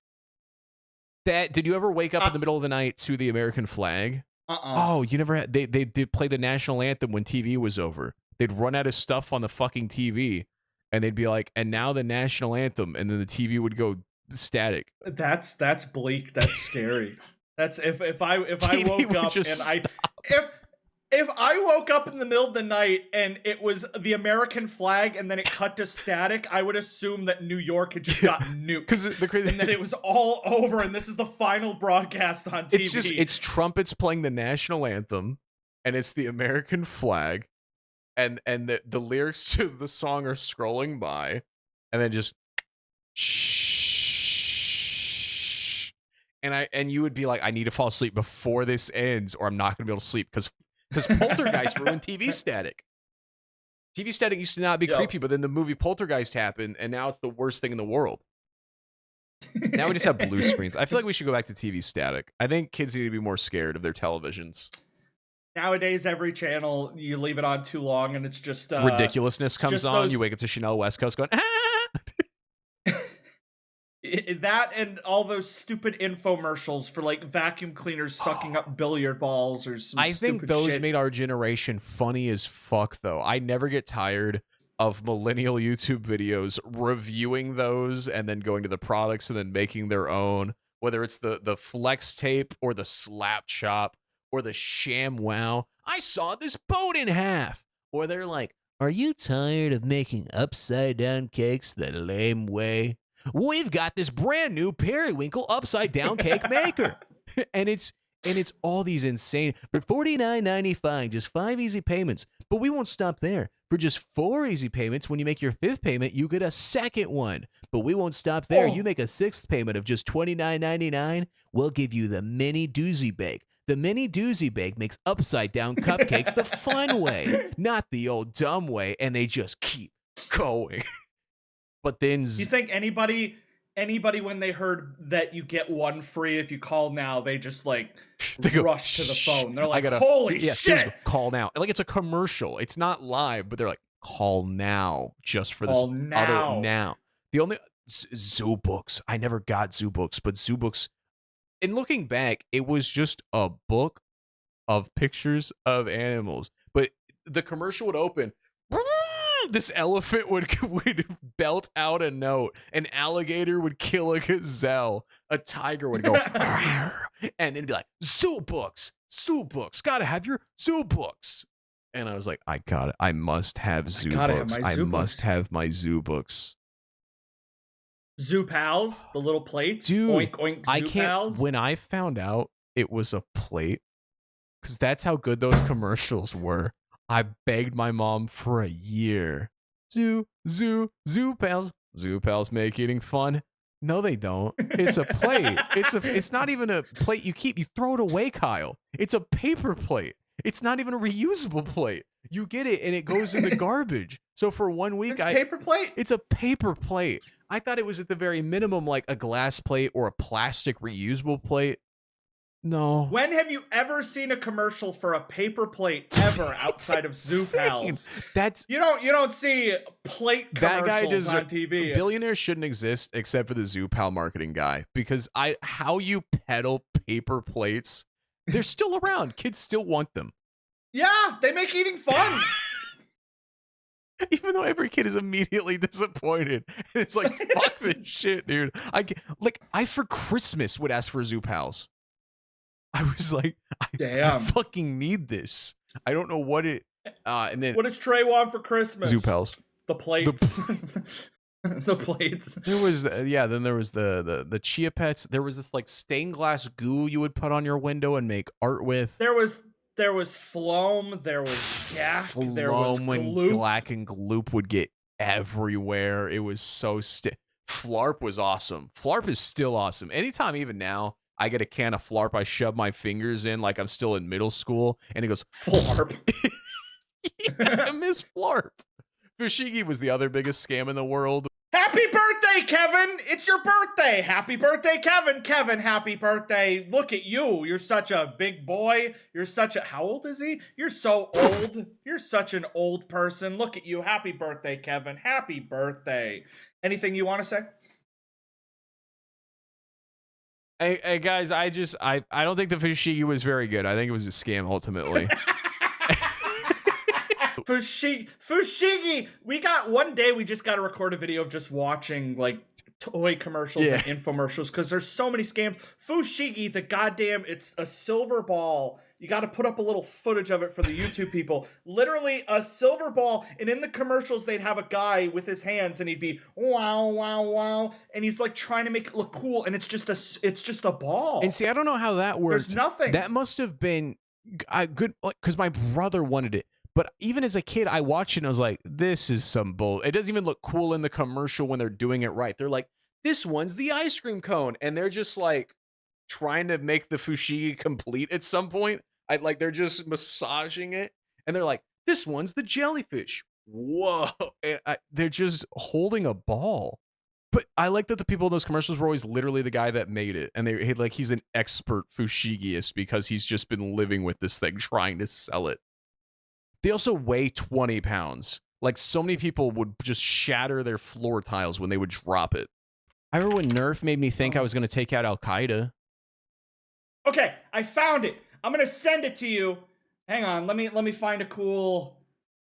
S2: Did you ever wake up in the middle of the night to the American flag? Oh, you never had, they did play the national anthem when TV was over. They'd run out of stuff on the fucking TV and they'd be like, and now the national anthem. And then the TV would go static.
S1: That's bleak. That's scary. That's if I woke up and if I woke up in the middle of the night and it was the American flag and then it cut to static, I would assume that New York had just gotten nuked. And that it was all over and this is the final broadcast on TV.
S2: It's trumpets playing the national anthem and it's the American flag and the lyrics to the song are scrolling by and then just and you would be like, I need to fall asleep before this ends or I'm not going to be able to sleep because Poltergeist ruined TV static. TV static used to not be creepy, but then the movie Poltergeist happened and now it's the worst thing in the world. Now we just have blue screens. I feel like we should go back to TV static. I think kids need to be more scared of their televisions.
S1: Nowadays, every channel, you leave it on too long and it's just
S2: ridiculousness comes on. You wake up to Chanel West Coast going, ah!
S1: That and all those stupid infomercials for like vacuum cleaners sucking up billiard balls or some
S2: I think those
S1: shit.
S2: made our generation funny as fuck, though. I never get tired of millennial YouTube videos reviewing those and then going to the products and then making their own, whether it's the flex tape or the slap chop or the sham wow. I saw this boat in half. Or they're like, are you tired of making upside down cakes the lame way? We've got this brand new periwinkle upside down cake maker. and it's all these insane, for $49.95, just 5 easy payments. But we won't stop there. For just 4 easy payments, when you make your 5th payment, you get a second one. But we won't stop there. You make a 6th payment of just $29.99, we'll give you the mini doozy bake. The mini doozy bake makes upside down cupcakes the fun way, not the old dumb way, and they just keep going. But then
S1: you think anybody when they heard that you get one free if you call now, they just like rush to the phone. They're like, holy shit,
S2: call now. Like it's a commercial. It's not live, but they're like, call now just for this other now. The only ZooBooks, I never got ZooBooks, but ZooBooks, and looking back, it was just a book of pictures of animals. But the commercial would open, this elephant would belt out a note. An alligator would kill a gazelle. A tiger would go, and then be like, ZooBooks, gotta have your ZooBooks. And I was like, I got it. I must have ZooBooks. I must have my ZooBooks.
S1: Zoo Pals, the little plates.
S2: Dude,
S1: oink, oink,
S2: I can't.
S1: Pals.
S2: When I found out it was a plate, because that's how good those commercials were. I begged my mom for a year. Zoo Pals. Zoo Pals make eating fun. No, they don't. It's a plate. It's not even a plate you keep. You throw it away, Kyle. It's a paper plate. It's not even a reusable plate. You get it and it goes in the garbage. So for 1 week,
S1: paper plate?
S2: It's a paper plate. I thought it was at the very minimum like a glass plate or a plastic reusable plate. No.
S1: When have you ever seen a commercial for a paper plate ever outside of Zoo Pals?
S2: That's
S1: you don't see plate commercials on TV.
S2: Billionaires shouldn't exist except for the Zoo Pal marketing guy, because how you peddle paper plates, they're still around. Kids still want them. Yeah,
S1: they make eating fun.
S2: Even though every kid is immediately disappointed. And it's like, fuck this shit, dude. I for Christmas would ask for Zoo Pals. I was like, I fucking need this. I don't know what it. And then
S1: what does Tre want for Christmas?
S2: Zoo Pals.
S1: The plates. The plates.
S2: There was Then there was the Chia Pets. There was this like stained glass goo you would put on your window and make art with.
S1: There was Floam. There was Gack. There was Gloop.
S2: Glack and Gloop would get everywhere. It was so Flarp was awesome. Flarp is still awesome. Anytime, even now, I get a can of Flarp, I shove my fingers in like I'm still in middle school, and it goes,
S1: Flarp.
S2: Yeah, I miss Flarp. Fushigi was the other biggest scam in the world.
S1: Happy birthday, Kevin! It's your birthday! Happy birthday, Kevin! Kevin, happy birthday. Look at you. You're such a big boy. How old is he? You're so old. You're such an old person. Look at you. Happy birthday, Kevin. Happy birthday. Anything you want to say?
S2: Hey guys, I don't think the Fushigi was very good. I think it was a scam ultimately.
S1: Fushigi, we just got to record a video of just watching like toy commercials and infomercials, because there's so many scams. Fushigi, it's a silver ball. You got to put up a little footage of it for the YouTube people. Literally a silver ball, and in the commercials they'd have a guy with his hands and he'd be wow wow wow, and he's like trying to make it look cool, and it's just a ball.
S2: And see, I don't know how that works.
S1: There's nothing.
S2: That must have been good, because my brother wanted it. But even as a kid, I watched it and I was like, this is some bull. It doesn't even look cool in the commercial when they're doing it right. They're like, this one's the ice cream cone. And they're just like trying to make the Fushigi complete at some point. They're just massaging it. And they're like, this one's the jellyfish. Whoa. And they're just holding a ball. But I like that the people in those commercials were always literally the guy that made it, and they like he's an expert Fushigiist because he's just been living with this thing, trying to sell it. They also weigh 20 pounds. Like, so many people would just shatter their floor tiles when they would drop it. I remember when Nerf made me think I was going to take out Al Qaeda.
S1: Okay, I found it. I'm gonna send it to you. Hang on, let me find a cool.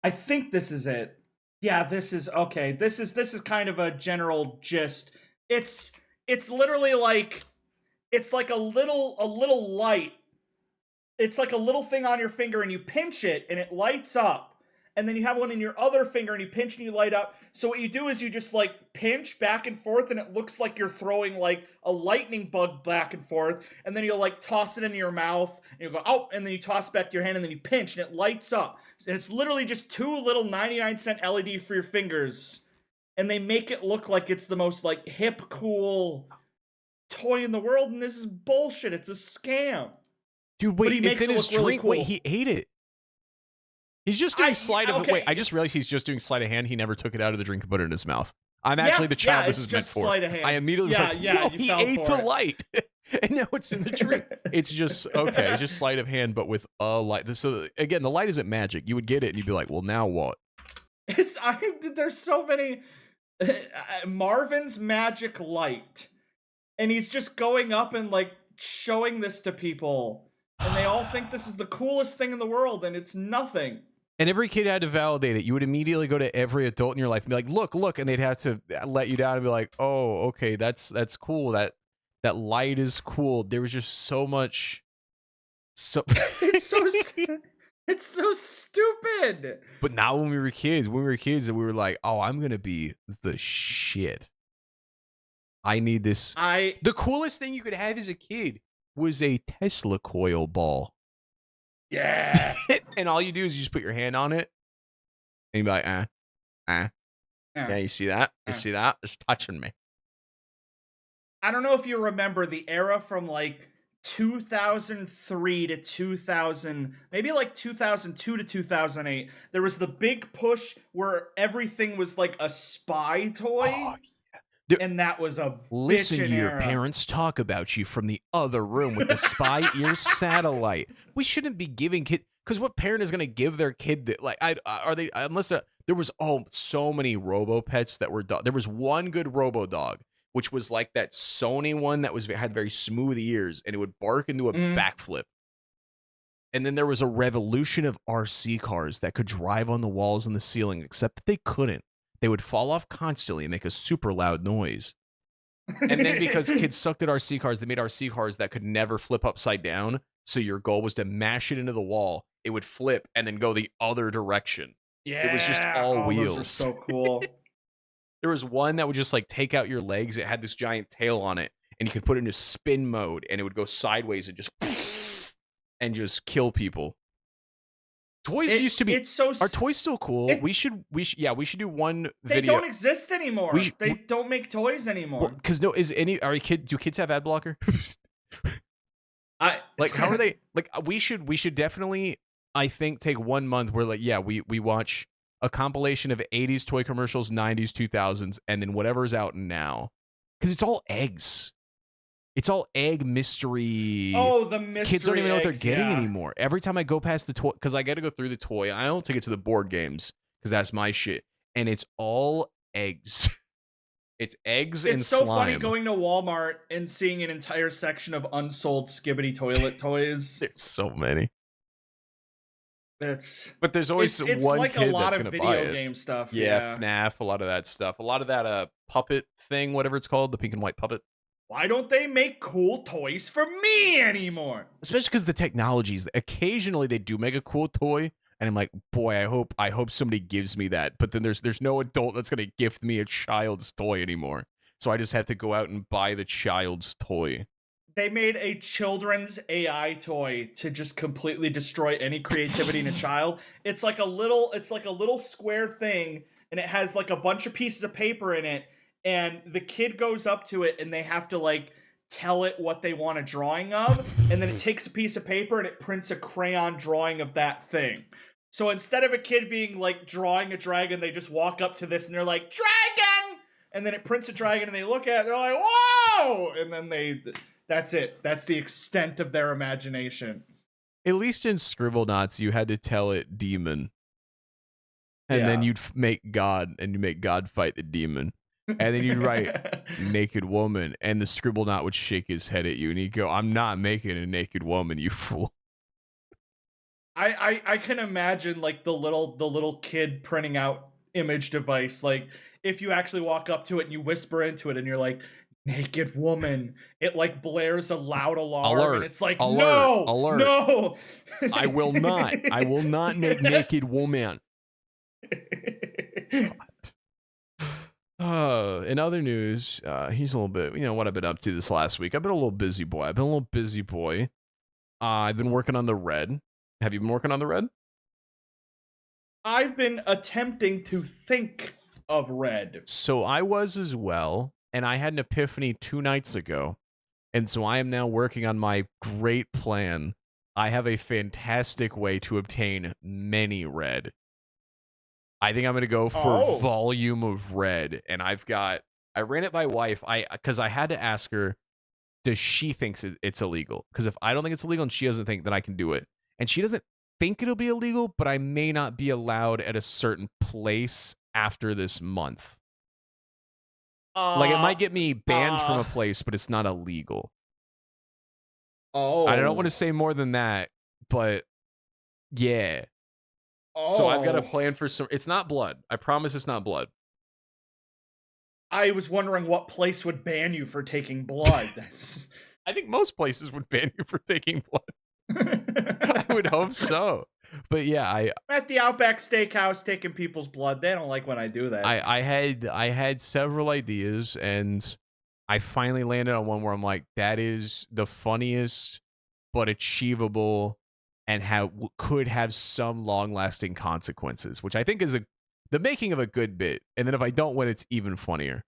S1: I think this is it. Yeah, this is okay. This is kind of a general gist. It's literally like it's like a little light. It's like a little thing on your finger, and you pinch it, and it lights up. And then you have one in your other finger, and you pinch and you light up. So what you do is you just like pinch back and forth, and it looks like you're throwing like a lightning bug back and forth. And then you'll like toss it into your mouth, and you'll go, oh, and then you toss it back to your hand, and then you pinch, and it lights up. And it's literally just two little 99-cent LED for your fingers. And they make it look like it's the most like hip, cool toy in the world, and this is bullshit. It's a scam.
S2: Dude, wait,
S1: But he
S2: it's
S1: makes
S2: in
S1: it
S2: his
S1: look really
S2: drink.
S1: cool.
S2: Wait, he ate it. He's just doing sleight of
S1: okay.
S2: wait. I just realized he's just doing sleight of hand. He never took it out of the drink and put it in his mouth. I'm actually the child this is meant for.
S1: Sleight of hand.
S2: I immediately was like,
S1: yeah,
S2: whoa, he ate the light, and now it's in the drink. It's just okay. It's just sleight of hand, but with a light. So again, the light isn't magic. You would get it, and you'd be like, well, now what?
S1: There's so many. Marvin's magic light, and he's just going up and like showing this to people, and they all think this is the coolest thing in the world, and it's nothing.
S2: And every kid had to validate it. You would immediately go to every adult in your life and be like, look, and they'd have to let you down and be like, oh, okay, that's cool. That light is cool. There was just so much.
S1: It's so stupid.
S2: But now when we were kids, and we were like, oh, I'm gonna be the shit. I need this. The coolest thing you could have as a kid was a Tesla coil ball.
S1: Yeah.
S2: And all you do is you just put your hand on it, and you be like, yeah, you see that? You see that? It's touching me.
S1: I don't know if you remember the era from like 2003 to 2000, maybe like 2002 to 2008. There was the big push where everything was like a spy toy. Oh, yeah. And that was a
S2: listen to your
S1: era.
S2: Parents talk about you from the other room with the spy ear satellite. We shouldn't be giving kids, because what parent is going to give their kid that, like, are they, unless there was so many robo pets that were there was one good robo dog, which was like that Sony one that had very smooth ears, and it would bark into a backflip. And then there was a revolution of RC cars that could drive on the walls and the ceiling, except that they couldn't. They would fall off constantly and make a super loud noise. And then because kids sucked at RC cars, they made RC cars that could never flip upside down. So your goal was to mash it into the wall. It would flip and then go the other direction.
S1: Yeah.
S2: It was just all wheels.
S1: Those are so cool.
S2: There was one that would just like take out your legs. It had this giant tail on it, and you could put it into spin mode, and it would go sideways and just kill people. Toys used to be. Are toys still cool? We should do one video.
S1: They don't exist anymore. They don't make toys anymore.
S2: Because do kids have ad blocker? How are they? Like, we should definitely, I think, take 1 month where we watch a compilation of 80s toy commercials, 90s, 2000s, and then whatever's out now. Because it's all eggs. It's all egg mystery.
S1: Oh, the mystery
S2: kids don't even know what they're getting
S1: yeah.
S2: anymore. Every time I go past the toy, because I got to go through the toy, I don't take it to the board games because that's my shit. And it's all eggs. It's eggs and slime.
S1: It's so funny going to Walmart and seeing an entire section of unsold Skibbity toilet toys.
S2: There's so many. But there's always
S1: it's
S2: one
S1: like
S2: kid
S1: a lot
S2: that's
S1: of
S2: going to buy it.
S1: video game stuff.
S2: Yeah, FNAF, a lot of that stuff. A lot of that puppet thing, whatever it's called, the pink and white puppet.
S1: Why don't they make cool toys for me anymore?
S2: Especially because the technologies. Occasionally they do make a cool toy, and I'm like, boy, I hope somebody gives me that. But then there's no adult that's gonna gift me a child's toy anymore. So I just have to go out and buy the child's toy.
S1: They made a children's AI toy to just completely destroy any creativity in a child. It's like a little square thing, and it has like a bunch of pieces of paper in it. And the kid goes up to it, and they have to like tell it what they want a drawing of, and then it takes a piece of paper and it prints a crayon drawing of that thing. So instead of a kid being like drawing a dragon, they just walk up to this and they're like, "Dragon, and then it prints a dragon, and they look at it, they're like, whoa! And then that's it. That's the extent of their imagination.
S2: At least in Scribblenauts, you had to tell it demon. And then you'd make God, and you make God fight the demon. And then you'd write naked woman, and the Scribblenaut would shake his head at you, and he'd go, I'm not making a naked woman, you fool.
S1: I can imagine like the little kid printing out image device. Like if you actually walk up to it and you whisper into it and you're like, naked woman, it like blares a loud alarm and it's like, no,
S2: I will not make naked woman. In other news, he's a little bit, what I've been up to this last week. I've been a little busy boy. I've been working on the Red. Have you been working on the Red?
S1: I've been attempting to think of Red.
S2: So I was as well, and I had an epiphany 2 nights ago, and so I am now working on my great plan. I have a fantastic way to obtain many Red. I think I'm going to go for volume of Red, and I ran it by wife, because I had to ask her, does she think it's illegal? Because if I don't think it's illegal and she doesn't think that I can do it, and she doesn't think it'll be illegal, but I may not be allowed at a certain place after this month. Like, it might get me banned from a place, but it's not illegal. I don't want to say more than that, but yeah. So I've got a plan for some. It's not blood. I promise it's not blood.
S1: I was wondering what place would ban you for taking blood.
S2: I think most places would ban you for taking blood. I would hope so. But yeah, I'm
S1: at the Outback Steakhouse taking people's blood. They don't like when I do that.
S2: I had several ideas, and I finally landed on one where I'm like, that is the funniest but achievable and could have some long-lasting consequences, which I think is the making of a good bit. And then if I don't win, it's even funnier.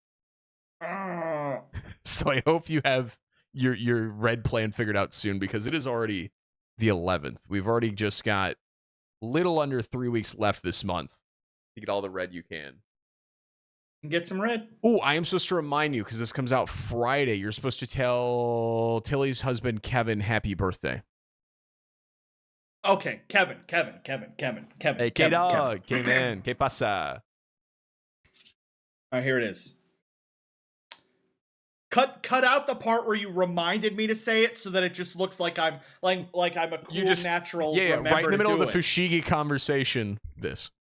S2: So I hope you have your Red plan figured out soon, because it is already the 11th. We've already just got little under 3 weeks left this month to get all the Red you can.
S1: Get some Red.
S2: Oh, I am supposed to remind you, because this comes out Friday. You're supposed to tell Tilly's husband, Kevin, happy birthday.
S1: Okay, Kevin.
S2: Hey, K-Dog, K-Man, ¿qué pasa?
S1: All right, here it is. Cut out the part where you reminded me to say it, so that it just looks like I'm a cool, natural.
S2: Yeah, right in the middle of the Fushigi conversation. This.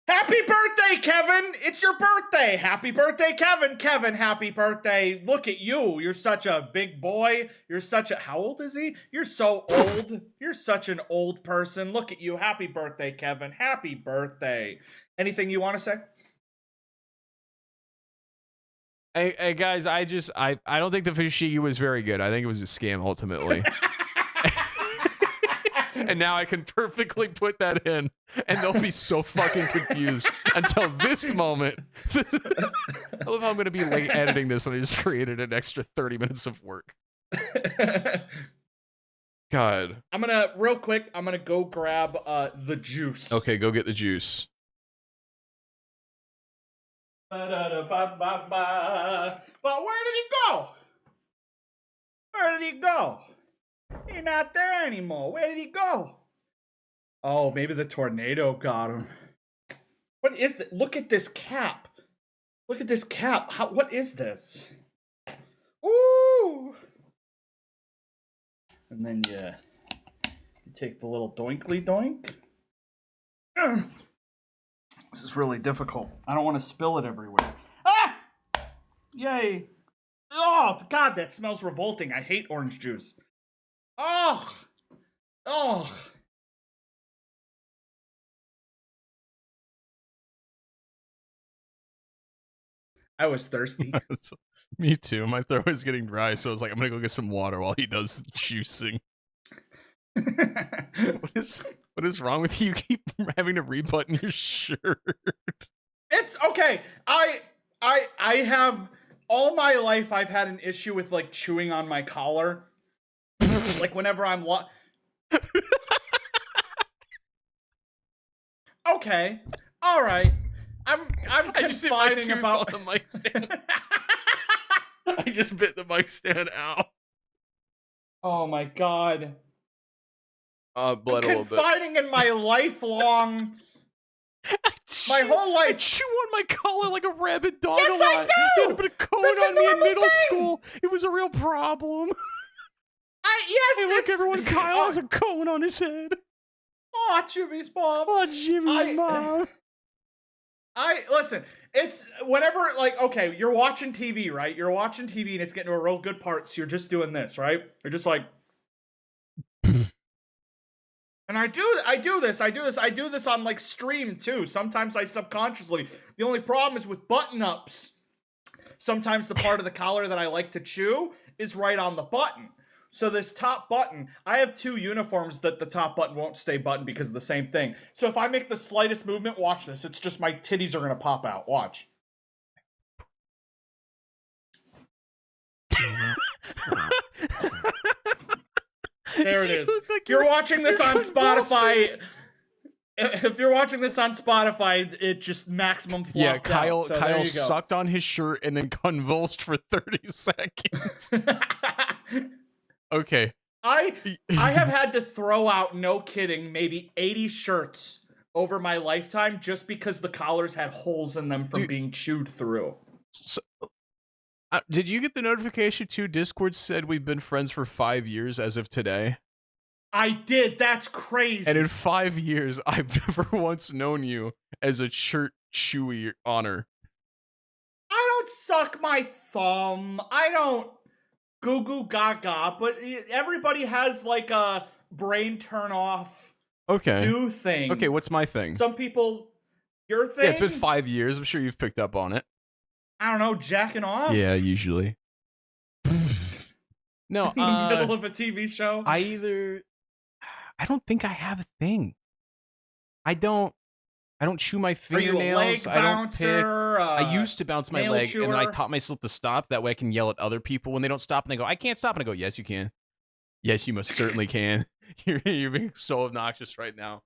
S1: Happy birthday, Kevin! It's your birthday. Happy birthday, Kevin. Kevin, happy birthday. Look at you. You're such a big boy. How old is he? You're so old. You're such an old person. Look at you. Happy birthday, Kevin. Happy birthday. Anything you want to say?
S2: Hey guys, I don't think the Fushigi was very good. I think it was a scam ultimately. And now I can perfectly put that in, and they'll be so fucking confused until this moment. I love how I'm going to be late editing this, and I just created an extra 30 minutes of work. God.
S1: Real quick, I'm going to go grab the juice.
S2: Okay, go get the juice.
S1: But where did he go? Where did he go? He's not there anymore. Where did he go? Oh, maybe the tornado got him. What is that? Look at this cap. Look at this cap. What is this? Ooh! And then you take the little doinkly doink. This is really difficult. I don't want to spill it everywhere. Ah! Yay. Oh, God, that smells revolting. I hate orange juice. Oh! I was thirsty.
S2: Me too. My throat was getting dry, so I was like, I'm gonna go get some water while he does juicing. What is wrong with you? You keep having to rebutton your shirt.
S1: It's okay. I have all my life I've had an issue with like chewing on my collar. Like whenever I'm okay. All right. I'm
S2: I just hit my
S1: confining
S2: tooth
S1: about
S2: on the mic stand. I just bit the mic stand out.
S1: Oh my god.
S2: Bled a little bit.
S1: Confiding in my lifelong, my whole
S2: I
S1: life.
S2: chew on my collar like a rabid dog.
S1: Yes, I do!
S2: They had to put a cone
S1: That's a
S2: on me in
S1: normal
S2: middle
S1: thing!
S2: school. It was a real problem.
S1: Yes,
S2: Hey, look,
S1: it's...
S2: everyone, Kyle has a cone on his head.
S1: Oh, Jimmy's mom.
S2: Oh, Jimmy's mom.
S1: Listen, it's whenever, like, okay, you're watching TV, right? You're watching TV and it's getting to a real good part, so you're just doing this, right? You're just like... And I do this on, like, stream, too. Sometimes I subconsciously. The only problem is with button-ups. Sometimes the part of the collar that I like to chew is right on the button. So this top button, I have 2 uniforms that the top button won't stay buttoned because of the same thing. So if I make the slightest movement, watch this. It's just my titties are going to pop out. Watch. There it is. If you're watching this on Spotify... If you're watching this on Spotify, it just maximum flopped
S2: Yeah, Kyle,
S1: out. So
S2: Kyle sucked on his shirt and then convulsed for 30 seconds. Okay.
S1: I have had to throw out, no kidding, maybe 80 shirts over my lifetime just because the collars had holes in them from being chewed through.
S2: So, did you get the notification too? Discord said we've been friends for 5 years as of today.
S1: I did. That's crazy.
S2: And in 5 years, I've never once known you as a shirt chewy honor.
S1: I don't suck my thumb. I don't goo goo gaga, but everybody has like a brain turn off do thing.
S2: Okay, what's my thing?
S1: Some people, your thing?
S2: Yeah, it's been 5 years. I'm sure you've picked up on it.
S1: I don't know, jacking off?
S2: Yeah, usually. No,
S1: in the middle of a TV show?
S2: I don't think I have a thing. I don't chew my fingernails.
S1: Are you a leg bouncer?
S2: I used to bounce my leg,
S1: chewer?
S2: and then I taught myself to stop. That way I can yell at other people when they don't stop, and they go, I can't stop. And I go, yes, you can. Yes, you most certainly can. You're being so obnoxious right now.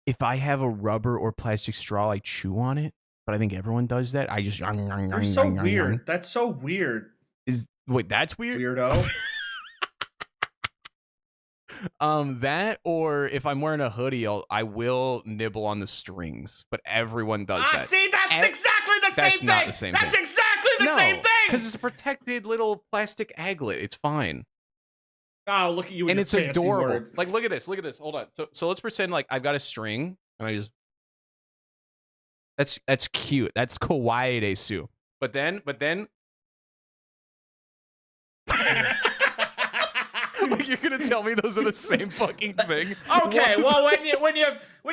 S2: If I have a rubber or plastic straw, I chew on it. But I think everyone does that. I just...
S1: You're so weird. That's so weird.
S2: Wait, that's weird?
S1: Weirdo.
S2: That, or if I'm wearing a hoodie, I will nibble on the strings, but everyone does that.
S1: See, that's exactly the same thing.
S2: Not the same
S1: that's
S2: thing.
S1: Exactly the same thing.
S2: Because it's a protected little plastic aglet. It's fine.
S1: Oh, look at you!
S2: And it's adorable.
S1: Words.
S2: Like, look at this. Look at this. Hold on. So let's pretend like I've got a string, and I just. That's cute. That's kawaii desu. But then. Like, you're gonna tell me those are the same fucking thing?
S1: Okay, well when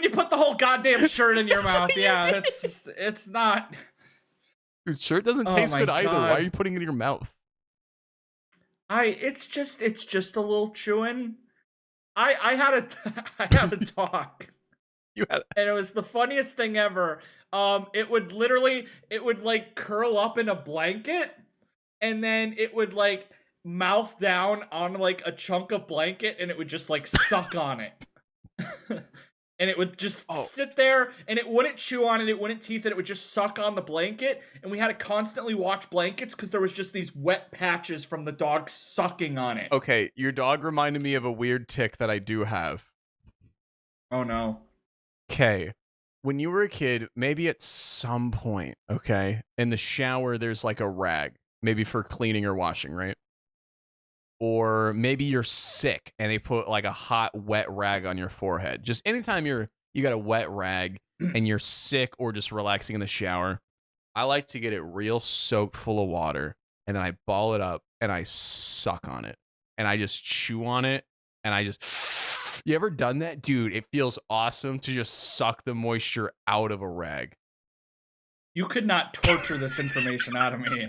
S1: you put the whole goddamn shirt in your mouth, yeah, it's not.
S2: Your shirt doesn't taste good either. Why are you putting it in your mouth?
S1: It's just a little chewing. I had a dog.
S2: You had,
S1: and it was the funniest thing ever. It would like curl up in a blanket, and then it would like mouth down on like a chunk of blanket, and it would just like suck on it. And it would just sit there, and it wouldn't chew on it, it wouldn't teeth it, it would just suck on the blanket, and we had to constantly watch blankets because there was just these wet patches from the dog sucking on it.
S2: Okay, your dog reminded me of a weird tick that I do have.
S1: Oh no.
S2: Okay, when you were a kid, maybe at some point, okay, in the shower there's like a rag, maybe for cleaning or washing, right? Or maybe you're sick and they put like a hot wet rag on your forehead. Just anytime you got a wet rag and you're sick or just relaxing in the shower, I like to get it real soaked full of water, and then I ball it up and I suck on it, and I just chew on it, and I just... You ever done that? Dude, it feels awesome to just suck the moisture out of a rag.
S1: You could not torture this information out of me.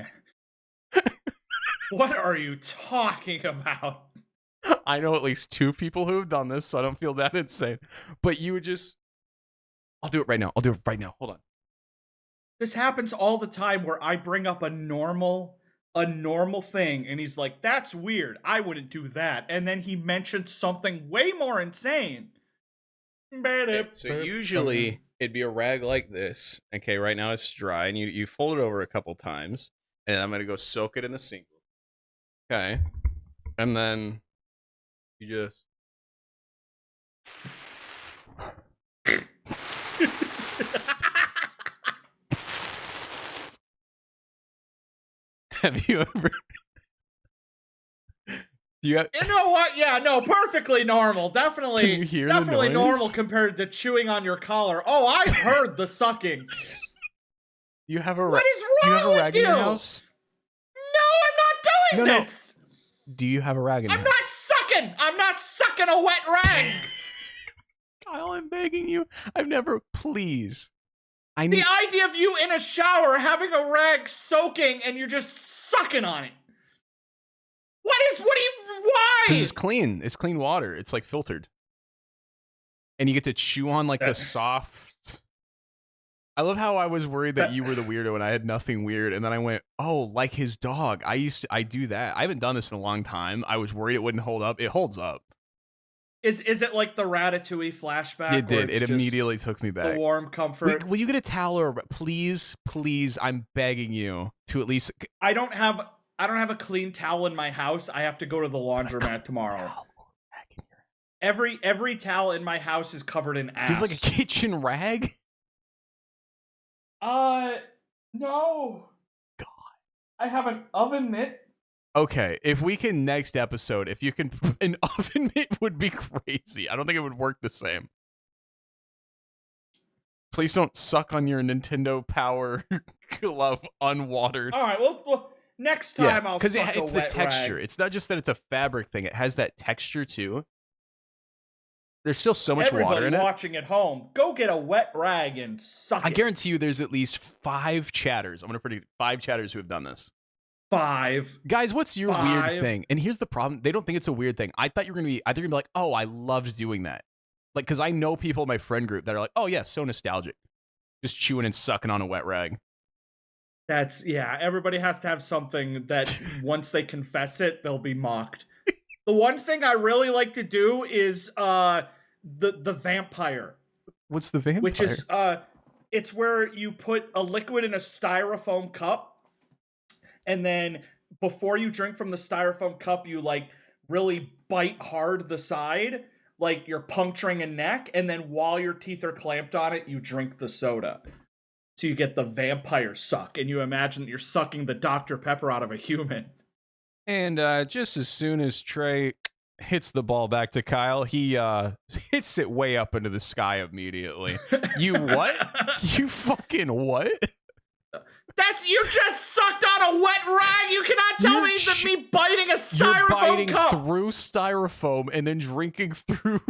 S1: What are you talking about?
S2: I know at least 2 people who have done this, so I don't feel that insane. But you would just... I'll do it right now. Hold on.
S1: This happens all the time where I bring up a normal thing, and he's like, that's weird. I wouldn't do that. And then he mentioned something way more insane.
S2: Okay, so usually it'd be a rag like this. Okay, right now it's dry, and you fold it over a couple times, and I'm gonna go soak it in the sink. Okay, and then you just. Have you ever? You
S1: know what? Yeah, no, perfectly normal. Definitely,
S2: Can you hear
S1: definitely
S2: the
S1: normal
S2: noise?
S1: compared to chewing on your collar. Oh, I heard the sucking.
S2: You have a
S1: What is
S2: Do you have
S1: wrong
S2: a rag
S1: with
S2: in
S1: you?
S2: your house?
S1: No, I'm not doing this.
S2: Do you have a rag in your
S1: I'm
S2: house?
S1: not sucking. I'm not sucking a wet rag.
S2: Kyle, I'm begging you. I've never. Please. I
S1: The
S2: need.
S1: idea of you in a shower having a rag soaking and you're just sucking on it. What do you, why?
S2: This is clean. It's clean water. It's like filtered. And you get to chew on like the soft. I love how I was worried that you were the weirdo and I had nothing weird. And then I went, oh, like his dog. I do that. I haven't done this in a long time. I was worried it wouldn't hold up. It holds up.
S1: Is it like the Ratatouille flashback?
S2: It did. It immediately took me back.
S1: The warm comfort.
S2: Will you get a towel or please, I'm begging you to at least.
S1: I don't have a clean towel in my house. I have to go to the laundromat tomorrow. Every towel in my house is covered in ass.
S2: Do you have like a kitchen rag?
S1: No.
S2: God.
S1: I have an oven mitt.
S2: Okay, if we can next episode, if you can, an oven mitt would be crazy. I don't think it would work the same. Please don't suck on your Nintendo Power glove unwatered.
S1: All right, well next time I'll suck
S2: because it's the texture.
S1: Rag.
S2: It's not just that it's a fabric thing; it has that texture too. There's still so much water in it.
S1: Everybody watching at home, go get a wet rag and suck it.
S2: I guarantee you, there's at least 5 chatters. I'm gonna predict 5 chatters who have done this.
S1: 5
S2: Guys, what's your weird thing? And here's the problem: they don't think it's a weird thing. I thought you were gonna be. I think you're gonna be like, oh, I loved doing that. Like, because I know people in my friend group that are like, oh yeah, so nostalgic, just chewing and sucking on a wet rag.
S1: Everybody has to have something that once they confess it, they'll be mocked. The one thing I really like to do is the vampire.
S2: What's the vampire?
S1: Which is it's where you put a liquid in a styrofoam cup, and then before you drink from the styrofoam cup, you like really bite hard the side, like you're puncturing a neck, and then while your teeth are clamped on it, you drink the soda. So you get the vampire suck, and you imagine that you're sucking the Dr. Pepper out of a human.
S2: And just as soon as Tre hits the ball back to Kyle, he hits it way up into the sky immediately. You what? You fucking what?
S1: You just sucked on a wet rag. You cannot tell me that me biting a styrofoam
S2: You're biting
S1: cup
S2: through styrofoam and then drinking through.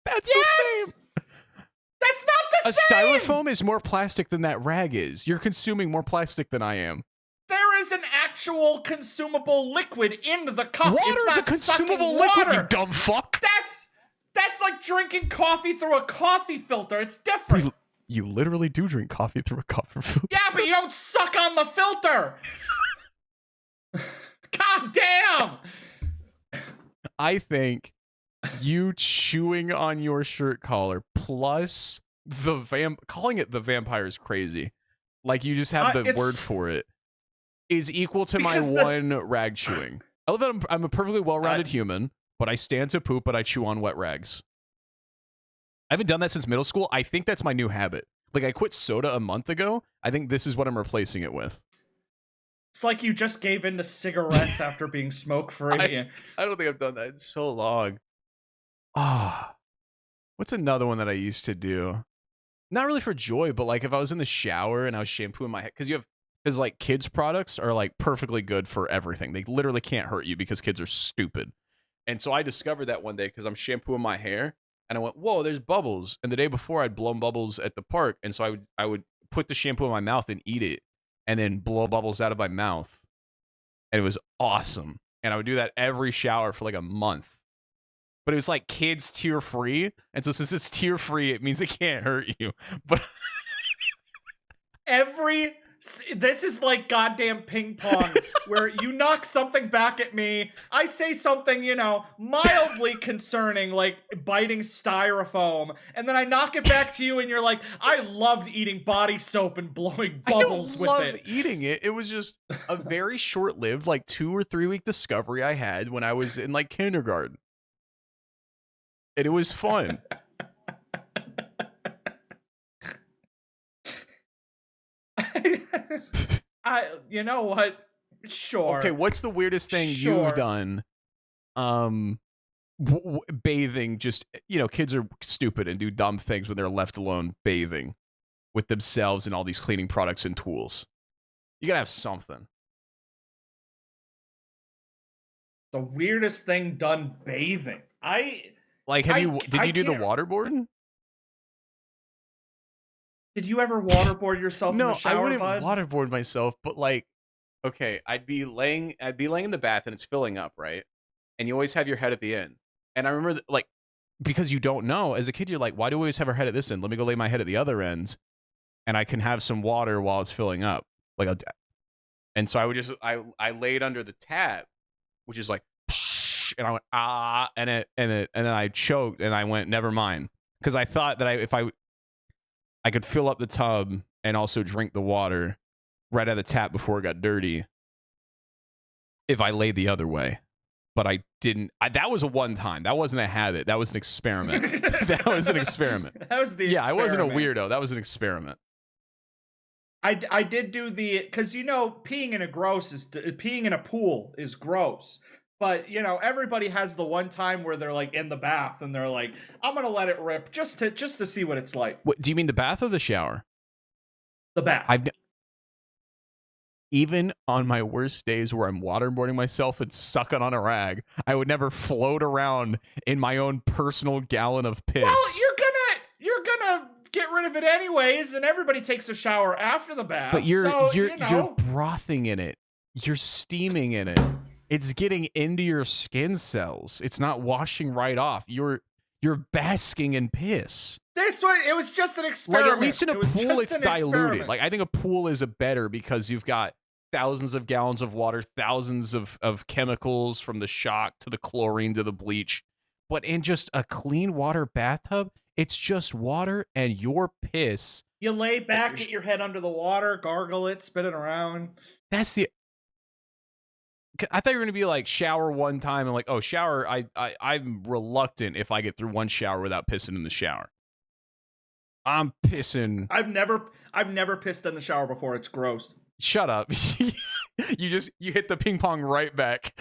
S2: That's
S1: yes!
S2: the same.
S1: That's not the same.
S2: A styrofoam is more plastic than that rag is. You're consuming more plastic than I am.
S1: There is an actual consumable liquid in the cup.
S2: Water is a consumable liquid, you dumb fuck.
S1: That's like drinking coffee through a coffee filter. It's different.
S2: You literally do drink coffee through a coffee filter.
S1: Yeah, but you don't suck on the filter. God damn.
S2: I think you chewing on your shirt collar plus calling it the vampire is crazy. Like you just have the word for it. Is equal to my one rag chewing. I love that I'm a perfectly well-rounded human, but I stand to poop, but I chew on wet rags. I haven't done that since middle school. I think that's my new habit. Like I quit soda a month ago. I think this is what I'm replacing it with.
S1: It's like you just gave in to cigarettes after being smoke-free.
S2: I don't think I've done that in so long. What's another one that I used to do? Not really for joy, but like if I was in the shower and I was shampooing my head, because like kids products are like perfectly good for everything. They literally can't hurt you because kids are stupid. And so I discovered that one day because I'm shampooing my hair and I went, whoa, there's bubbles. And the day before I'd blown bubbles at the park. And so I would put the shampoo in my mouth and eat it and then blow bubbles out of my mouth. And it was awesome. And I would do that every shower for like a month. But it was like kids tear free. And so since it's tear free, it means it can't hurt you. But
S1: every This is like goddamn ping pong, where you knock something back at me, I say something, you know, mildly concerning, like biting styrofoam, and then I knock it back to you, and you're like, I loved eating body soap and blowing bubbles with it.
S2: I don't love eating it. It was just a very short-lived, like 2 or 3 week discovery I had when I was in like kindergarten. And it was fun.
S1: You know what? Sure.
S2: Okay, what's the weirdest thing you've done? Bathing, just, you know, kids are stupid and do dumb things when they're left alone bathing with themselves and all these cleaning products and tools. You gotta have something.
S1: The weirdest thing done bathing.
S2: Did you do the waterboarding?
S1: Did you ever waterboard yourself in the shower,
S2: I wouldn't
S1: bud?
S2: waterboard myself, but like, okay, I'd be laying in the bath and it's filling up, right? And you always have your head at the end. And I remember that, like, because you don't know, as a kid, you're like, why do we always have our head at this end? Let me go lay my head at the other end, and I can have some water while it's filling up. And so I would I laid under the tap, which is like, and I went and then I choked and I went, never mind, because I thought that if I could fill up the tub and also drink the water right out of the tap before it got dirty if I laid the other way. But I didn't. That was a one time. That wasn't a habit. That was an experiment. That was an experiment.
S1: That was the experiment.
S2: Yeah, I wasn't a weirdo. That was an experiment.
S1: I did do because, you know, peeing in a pool is gross. But, you know, everybody has the one time where they're like in the bath and they're like, I'm going to let it rip just to see what it's like.
S2: What, do you mean the bath or the shower?
S1: The bath.
S2: Even on my worst days where I'm waterboarding myself and sucking on a rag, I would never float around in my own personal gallon of piss.
S1: Well, you're gonna get rid of it anyways, and everybody takes a shower after the bath.
S2: But you're brothing in it. You're steaming in it. It's getting into your skin cells. It's not washing right off. You're basking in piss.
S1: It was just an experiment.
S2: Like, at least in a pool, it's diluted. Like, I think a pool is better because you've got thousands of gallons of water, thousands of chemicals, from the shock to the chlorine to the bleach. But in just a clean water bathtub, it's just water and your piss.
S1: You lay back, get your head under the water, gargle it, spin it around.
S2: I thought you were gonna be like, shower one time and like, oh, shower. I'm reluctant if I get through one shower without pissing in the shower. I'm pissing.
S1: I've never pissed in the shower before. It's gross.
S2: Shut up. You hit the ping pong right back.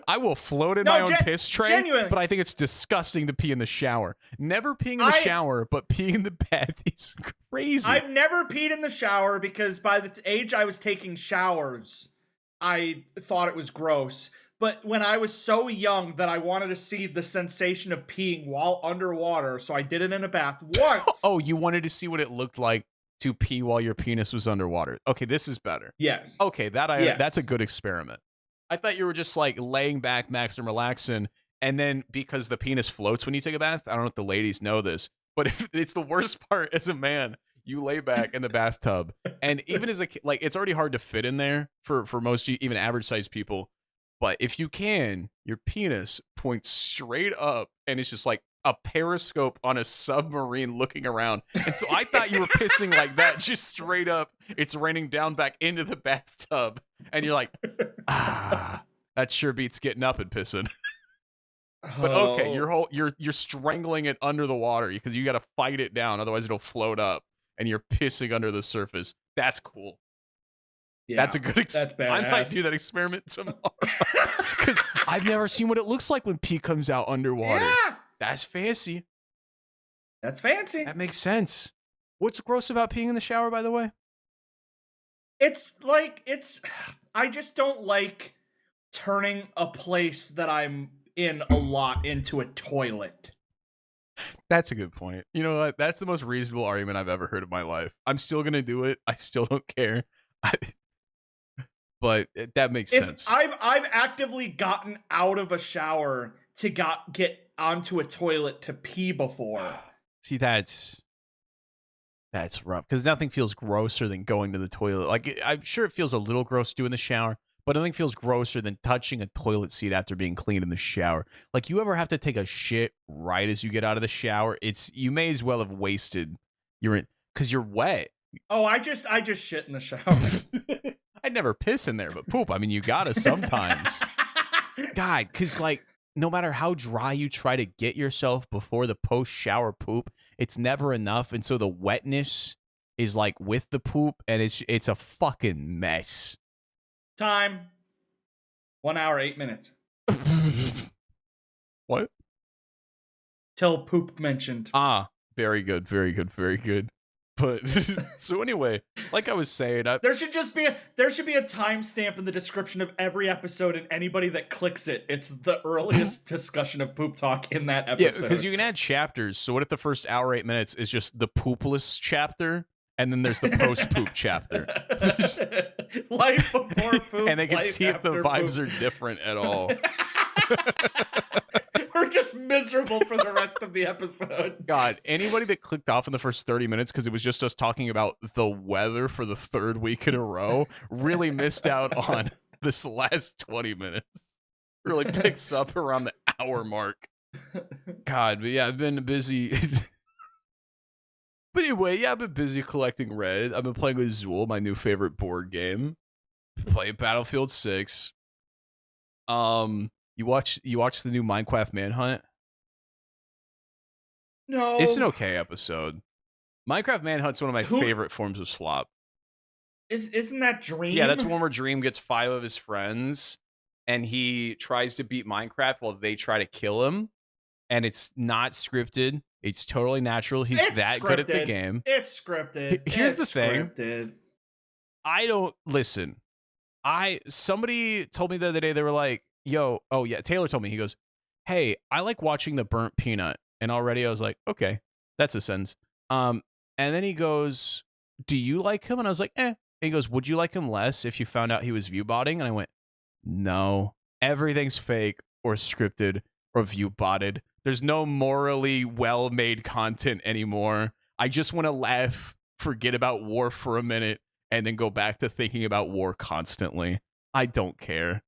S2: I will float in my own piss tray,
S1: genuinely.
S2: but I think it's disgusting to pee in the shower. Never peeing in the shower, but peeing in the bath is crazy.
S1: I've never peed in the shower because by the age I was taking showers, I thought it was gross. But when I was so young that I wanted to see the sensation of peeing while underwater, so I did it in a bath once.
S2: Oh, you wanted to see what it looked like to pee while your penis was underwater. Okay, this is better.
S1: Yes.
S2: Okay, that's a good experiment. I thought you were just like laying back, max, and relaxing, and then because the penis floats when you take a bath, I don't know if the ladies know this, but if it's the worst part as a man, you lay back in the bathtub, and even as a kid, like, it's already hard to fit in there for most even average sized people. But if you can, your penis points straight up, and it's just like a periscope on a submarine looking around. And so I thought you were pissing like that, just straight up. It's raining down back into the bathtub, and you're like, that sure beats getting up and pissing. But okay, you're strangling it under the water because you got to fight it down, otherwise it'll float up, and you're pissing under the surface. That's cool. Yeah, that's a good experiment. I might do that experiment tomorrow because I've never seen what it looks like when pee comes out underwater.
S1: Yeah,
S2: that's fancy.
S1: That's fancy.
S2: That makes sense. What's gross about peeing in the shower, by the way?
S1: I just don't like turning a place that I'm in a lot into a toilet.
S2: That's a good point. You know what? That's the most reasonable argument I've ever heard in my life. I'm still going to do it. I still don't care. But that makes sense.
S1: I've actively gotten out of a shower to get onto a toilet to pee before.
S2: See, that's That's rough because nothing feels grosser than going to the toilet. Like I'm sure it feels a little gross to do in the shower, but nothing feels grosser than touching a toilet seat after being cleaned in the shower. Like you ever have to take a shit right as you get out of the shower? You may as well have wasted because you're wet.
S1: Oh, I just shit in the shower.
S2: I'd never piss in there, but poop. I mean, you gotta sometimes. God, because like no matter how dry you try to get yourself before the post-shower poop, it's never enough, and so the wetness is like with the poop, and it's a fucking mess.
S1: Time. 1 hour, 8 minutes.
S2: What?
S1: Till poop mentioned.
S2: Ah, very good, very good, very good. But so anyway, like I was saying,
S1: there should be a timestamp in the description of every episode, and anybody that clicks it, it's the earliest discussion of poop talk in that episode.
S2: Yeah, because you can add chapters. So what if the first hour 8 minutes is just the poopless chapter, and then there's the post poop chapter,
S1: life before poop,
S2: and they can see if the vibes are different at all.
S1: We're just miserable for the rest of the episode.
S2: God, anybody that clicked off in the first 30 minutes because it was just us talking about the weather for the third week in a row really missed out on this last 20 minutes. Really picks up around the hour mark. God, but yeah, I've been busy. But anyway, yeah, I've been busy collecting red. I've been playing with Zool, my new favorite board game. Play Battlefield 6. You watch the new Minecraft Manhunt?
S1: No.
S2: It's an okay episode. Minecraft Manhunt's one of my favorite forms of slop.
S1: Isn't that Dream?
S2: Yeah, that's one where Dream gets 5 of his friends and he tries to beat Minecraft while they try to kill him. And it's not scripted. It's totally natural. He's that good at the game.
S1: It's scripted.
S2: Here's the thing.
S1: Scripted.
S2: I don't listen. Somebody told me the other day, they were like, yo, oh yeah, Taylor told me, he goes, hey, I like watching the burnt peanut. And already I was like, okay, that's a sentence. And then he goes, do you like him? And I was like, eh. And he goes, would you like him less if you found out he was ViewBotting? And I went, no, everything's fake or scripted or ViewBotted. There's no morally well-made content anymore. I just want to laugh, forget about war for a minute, and then go back to thinking about war constantly. I don't care.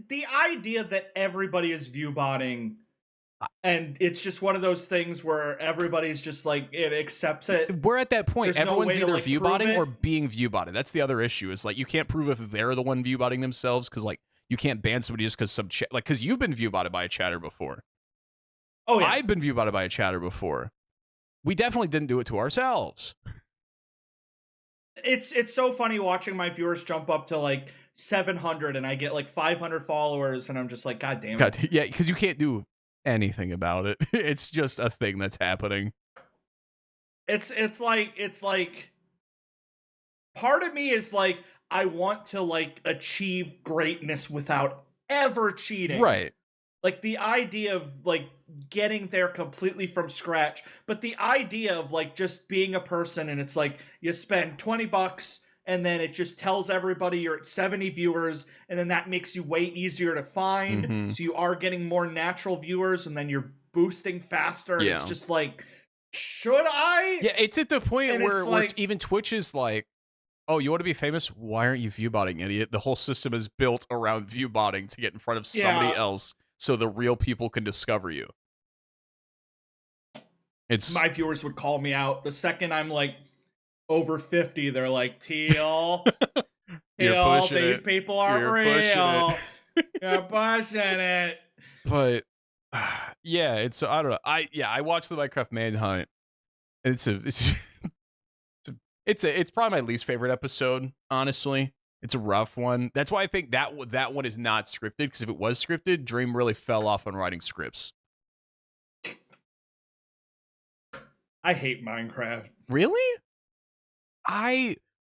S1: The idea that everybody is ViewBotting and it's just one of those things where everybody's just like, it accepts it.
S2: We're at that point.
S1: There's
S2: Everyone's
S1: no
S2: either
S1: like
S2: ViewBotting or being ViewBotted. That's the other issue. Is like you can't prove if they're the one ViewBotting themselves because like you can't ban somebody just because because you've been ViewBotted by a chatter before.
S1: Oh yeah,
S2: I've been ViewBotted by a chatter before. We definitely didn't do it to ourselves.
S1: It's so funny watching my viewers jump up to like 700 and I get like 500 followers and I'm just like, God damn it.
S2: Yeah, because you can't do anything about it. It's just a thing that's happening.
S1: It's like part of me is like, I want to like achieve greatness without ever cheating.
S2: Right.
S1: Like the idea of like getting there completely from scratch, but the idea of like just being a person and it's like you spend $20 and then it just tells everybody you're at 70 viewers and then that makes you way easier to find.
S2: Mm-hmm.
S1: So you are getting more natural viewers and then you're boosting faster. And it's just like, should I?
S2: Yeah, it's at the point
S1: and
S2: where even Twitch is like, oh, you want to be famous? Why aren't you ViewBotting, idiot? The whole system is built around ViewBotting to get in front of somebody else so the real people can discover you.
S1: My viewers would call me out. The second I'm like over 50, they're like, Teal, these people aren't real. You're pushing it.
S2: But yeah, it's I don't know. I watched the Minecraft Manhunt. It's probably my least favorite episode, honestly. It's a rough one. That's why I think that one is not scripted, because if it was scripted, Dream really fell off on writing scripts.
S1: I hate Minecraft.
S2: Really?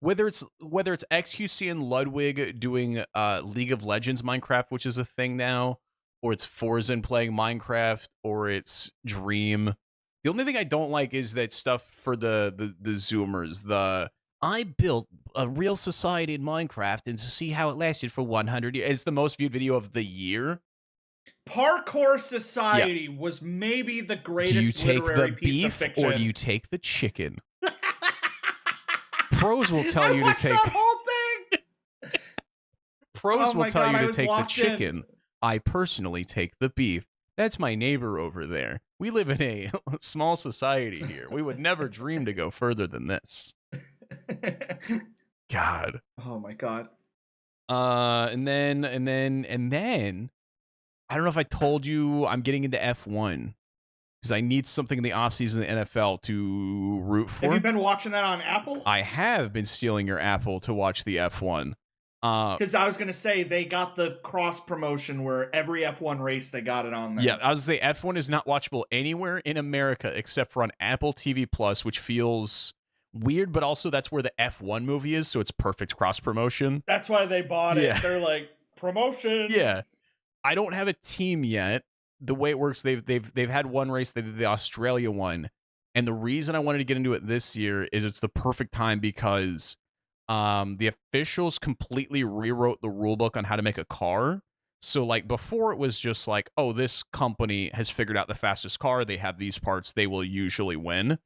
S2: Whether it's XQC and Ludwig doing League of Legends Minecraft, which is a thing now, or it's Forzen playing Minecraft, or it's Dream. The only thing I don't like is that stuff for the Zoomers. I built a real society in Minecraft and to see how it lasted for 100 years. It's the most viewed video of the year.
S1: Parkour Society was maybe the greatest literary piece of fiction.
S2: Or do you take the chicken? Pros will tell you to take
S1: that whole thing.
S2: Pros will tell you to take the chicken. I personally take the beef. That's my neighbor over there. We live in a small society here. We would never dream to go further than this. God.
S1: Oh my God.
S2: And then I don't know if I told you I'm getting into F1 because I need something in the offseason in the NFL to root for.
S1: Have you been watching that on Apple?
S2: I have been stealing your Apple to watch the F1.
S1: Because I was going to say they got the cross promotion where every F1 race, they got it on there.
S2: Yeah, I was going to say F1 is not watchable anywhere in America except for on Apple TV Plus, which feels weird, but also that's where the F1 movie is, so it's perfect cross promotion.
S1: That's why they bought it. Yeah. They're like, promotion.
S2: Yeah. I don't have a team yet. The way it works, they've had one race, they did the Australia one, and the reason I wanted to get into it this year is it's the perfect time because the officials completely rewrote the rulebook on how to make a car. So like before it was just like, oh, this company has figured out the fastest car, they have these parts, they will usually win.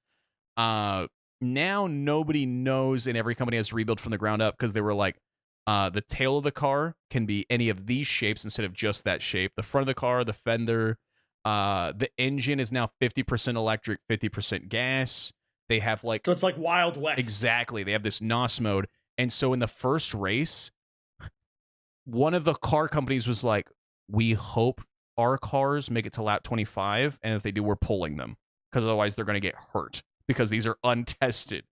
S2: Now nobody knows, and every company has to rebuild from the ground up because they were like, the tail of the car can be any of these shapes instead of just that shape. The front of the car, the fender, the engine is now 50% electric, 50% gas. They have like...
S1: So it's like Wild West.
S2: Exactly. They have this NOS mode. And so in the first race, one of the car companies was like, we hope our cars make it to lap 25. And if they do, we're pulling them. Because otherwise they're going to get hurt. Because these are untested.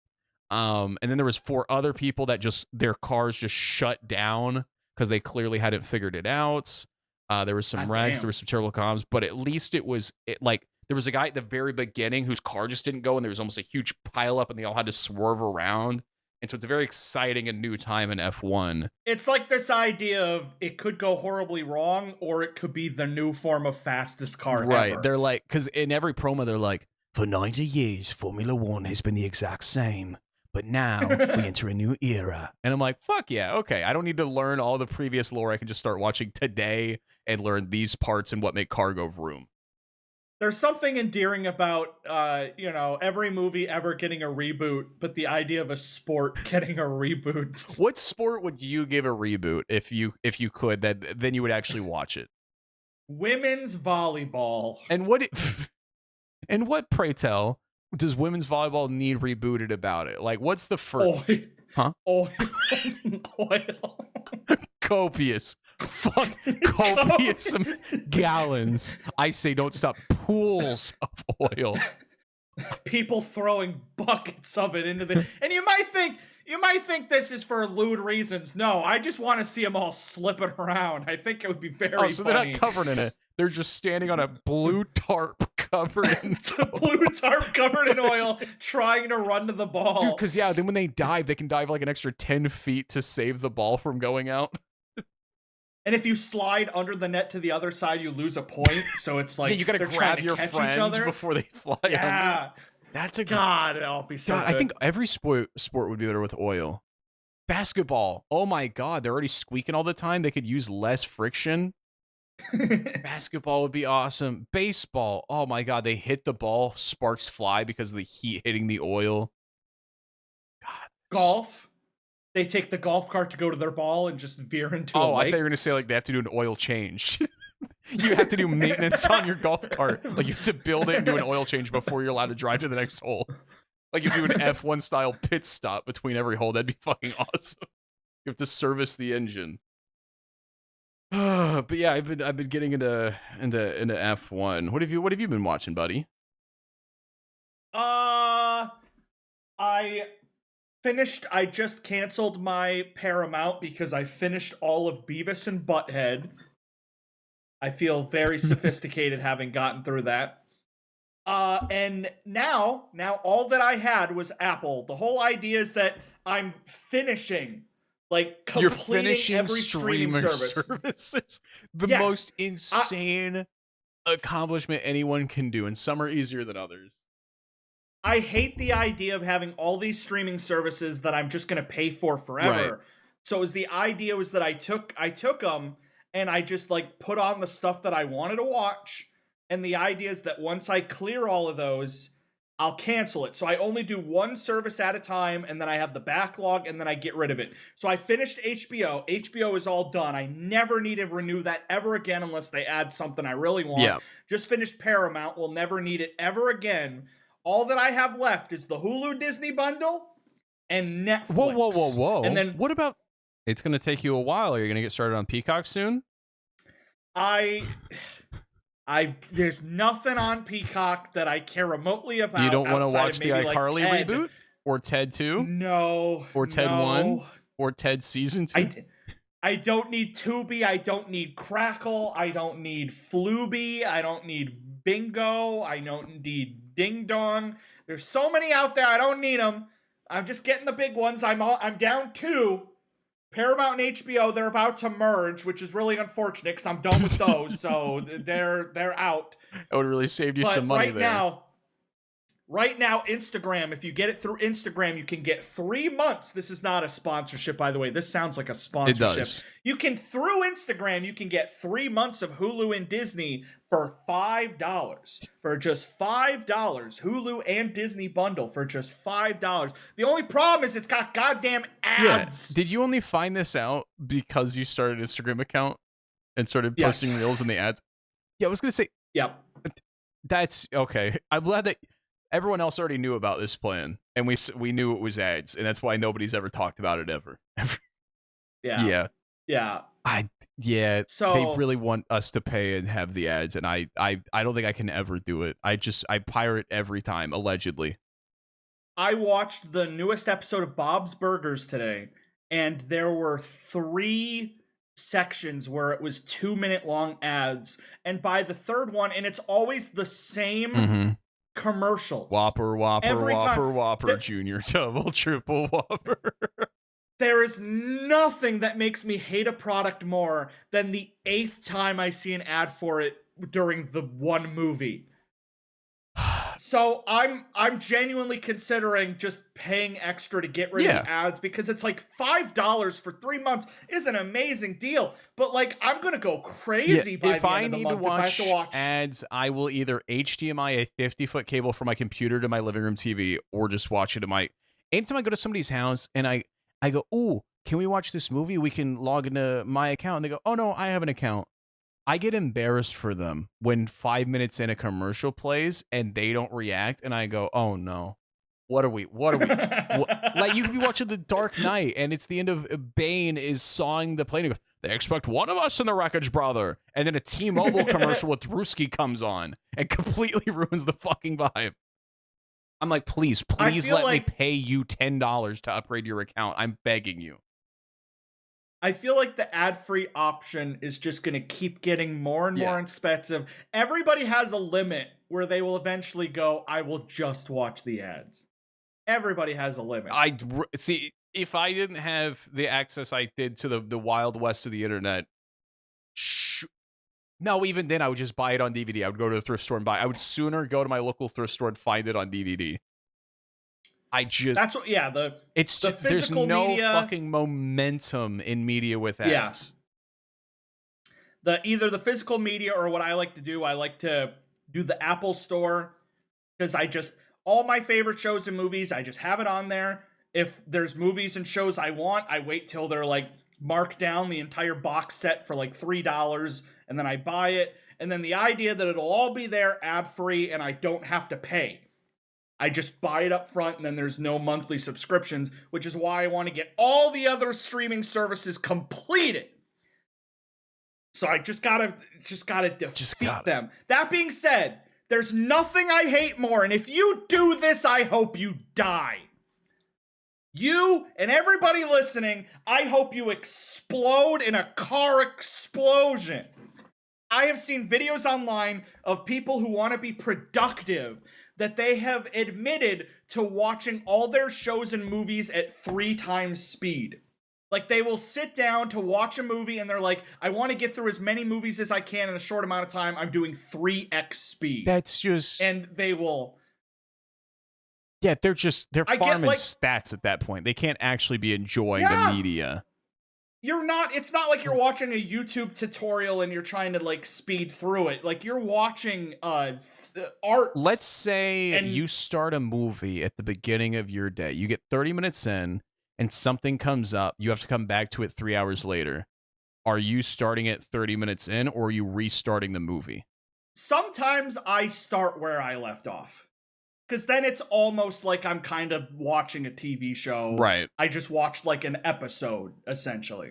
S2: And then there was 4 other people that just... Their cars just shut down. Because they clearly hadn't figured it out. There was some wrecks. There was some terrible comms. But at least it was... like... There was a guy at the very beginning whose car just didn't go, and there was almost a huge pileup, and they all had to swerve around. And so it's a very exciting and new time in F1.
S1: It's like this idea of it could go horribly wrong, or it could be the new form of fastest car
S2: right.
S1: ever.
S2: They're like, because in every promo, they're like, for 90 years, Formula One has been the exact same. But now we enter a new era. And I'm like, fuck yeah, okay. I don't need to learn all the previous lore. I can just start watching today and learn these parts and what make car go vroom.
S1: There's something endearing about, every movie ever getting a reboot, but the idea of a sport getting a reboot.
S2: What sport would you give a reboot if you could? That then you would actually watch it.
S1: Women's volleyball.
S2: And what, pray tell, does women's volleyball need rebooted about it? Like, what's the first?
S1: Oil.
S2: Huh?
S1: Oil.
S2: Copious gallons. I say don't stop. Pools of oil.
S1: People throwing buckets of it into the... And you might think this is for lewd reasons. No, I just want to see them all slipping around. I think it would be very funny.
S2: They're not covered in it. They're just standing on a blue tarp covered in
S1: blue tarp covered in oil, trying to run to the ball.
S2: Dude, because then when they dive, they can dive like an extra 10 feet to save the ball from going out.
S1: And if you slide under the net to the other side, you lose a point. So it's like
S2: you gotta grab your friend before they fly.
S1: Yeah,
S2: that's a
S1: God. It'll be so. God, good.
S2: I think every sport would be better with oil. Basketball. Oh my God, they're already squeaking all the time. They could use less friction. Basketball would be awesome. Baseball. Oh my God, they hit the ball, sparks fly because of the heat hitting the oil.
S1: God. Golf. They take the golf cart to go to their ball and just veer into a lake.
S2: I thought you were going to say, like, they have to do an oil change. You have to do maintenance on your golf cart. Like, you have to build it and do an oil change before you're allowed to drive to the next hole. Like, if you do an F1-style pit stop between every hole, that'd be fucking awesome. You have to service the engine. But yeah, I've been getting into F1. What have you been watching, buddy?
S1: I just canceled my Paramount because I finished all of Beavis and Butthead. I feel very sophisticated having gotten through that. And now all that I had was Apple. The whole idea is that I'm finishing, like, completing every streaming
S2: services. The most insane accomplishment anyone can do, and some are easier than others.
S1: I hate the idea of having all these streaming services that I'm just going to pay for forever. Right. So the idea was that I took them and I just like put on the stuff that I wanted to watch. And the idea is that once I clear all of those, I'll cancel it. So I only do one service at a time, and then I have the backlog, and then I get rid of it. So I finished HBO. HBO is all done. I never need to renew that ever again unless they add something I really want.
S2: Yeah.
S1: Just finished Paramount. Will never need it ever again. All that I have left is the Hulu Disney bundle and Netflix.
S2: Whoa.
S1: And then
S2: what about... It's going to take you a while. Are you going to get started on Peacock soon?
S1: There's nothing on Peacock that I care remotely about.
S2: You don't want to
S1: outside
S2: watch
S1: of
S2: the
S1: maybe,
S2: iCarly
S1: like, Ted.
S2: reboot? Or Ted 2?
S1: No.
S2: Or Ted
S1: no.
S2: 1? Or Ted Season 2?
S1: I don't need Tubi. I don't need Crackle. I don't need Fluby. I don't need Bingo. I don't need Ding Dong. There's so many out there. I don't need them. I'm just getting the big ones. I'm down 2. Paramount and HBO, they're about to merge, which is really unfortunate because I'm done with those, so they're out.
S2: It would really save you some money there.
S1: Right now, Instagram, if you get it through Instagram, you can get 3 months. This is not a sponsorship, by the way. This sounds like a sponsorship.
S2: It does.
S1: Through Instagram, you can get 3 months of Hulu and Disney for $5. For just $5. Hulu and Disney bundle for just $5. The only problem is it's got goddamn ads.
S2: Yeah. Did you only find this out because you started an Instagram account and started posting reels in the ads? Yeah, I was going to say.
S1: Yep.
S2: That's okay. I'm glad that everyone else already knew about this plan, and we knew it was ads, and that's why nobody's ever talked about it ever.
S1: Yeah.
S2: So they really want us to pay and have the ads, and I don't think I can ever do it. I pirate every time, allegedly.
S1: I watched the newest episode of Bob's Burgers today, and there were 3 sections where it was 2-minute long ads, and by the third one, and it's always the same commercial.
S2: Whopper, Whopper, Junior, Double, Triple Whopper.
S1: There is nothing that makes me hate a product more than the 8th time I see an ad for it during the one movie. So I'm genuinely considering just paying extra to get rid of the ads, because it's like $5 for 3 months is an amazing deal. But like, I'm gonna go crazy by the end of the month if I have to watch
S2: ads. I will either HDMI a 50-foot cable from my computer to my living room TV, or just watch it at my. Anytime I go to somebody's house and I go, "Ooh, can we watch this movie? We can log into my account." And they go, "Oh no, I have an account." I get embarrassed for them when 5 minutes in a commercial plays and they don't react, and I go, "Oh no, what are we? Like, you could be watching The Dark Knight, and it's the end of Bane is sawing the plane. And goes, "They expect one of us in the wreckage, brother," and then a T-Mobile commercial with Drewski comes on and completely ruins the fucking vibe. I'm like, please let me pay you $10 to upgrade your account. I'm begging you.
S1: I feel like the ad-free option is just going to keep getting more and more expensive. Everybody has a limit where they will eventually go, "I will just watch the ads." Everybody has a limit.
S2: See, if I didn't have the access I did to the wild west of the internet, no, even then I would just buy it on DVD. I would go to the thrift store and buy it. I would sooner go to my local thrift store and find it on DVD.
S1: That's what,
S2: it's
S1: the
S2: just, there's
S1: physical
S2: no
S1: media,
S2: fucking momentum in media with ads.
S1: Either the physical media or what I like to do the Apple Store, because all my favorite shows and movies, I just have it on there. If there's movies and shows I want, I wait till they're like marked down the entire box set for like $3, and then I buy it. And then the idea that it'll all be there ad-free and I don't have to pay. I just buy it up front, and then there's no monthly subscriptions, which is why I want to get all the other streaming services completed. So I just gotta defeat them. That being said, there's nothing I hate more, and if you do this, I hope you die. You and everybody listening, I hope you explode in a car explosion. I have seen videos online of people who want to be productive that they have admitted to watching all their shows and movies at 3 times speed. Like, they will sit down to watch a movie and they're like, "I want to get through as many movies as I can in a short amount of time. I'm doing 3x speed."
S2: That's just...
S1: And they will...
S2: Yeah, they're farming stats at that point. They can't actually be enjoying the media.
S1: it's not like you're watching a YouTube tutorial and you're trying to like speed through it. Like you're watching art.
S2: Let's say you start a movie at the beginning of your day. You get 30 minutes in and something comes up. You have to come back to it 3 hours later. Are you starting at 30 minutes in, or are you restarting the movie?
S1: Sometimes I start where I left off. Because then it's almost like I'm kind of watching a TV show.
S2: Right.
S1: I just watched like an episode, essentially.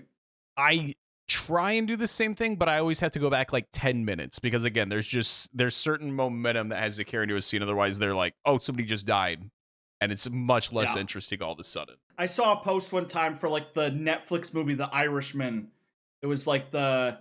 S2: I try and do the same thing, but I always have to go back like 10 minutes because, again, there's certain momentum that has to carry into a scene. Otherwise, they're like, oh, somebody just died. And it's much less interesting all of a sudden.
S1: I saw a post one time for like the Netflix movie, The Irishman. It was like the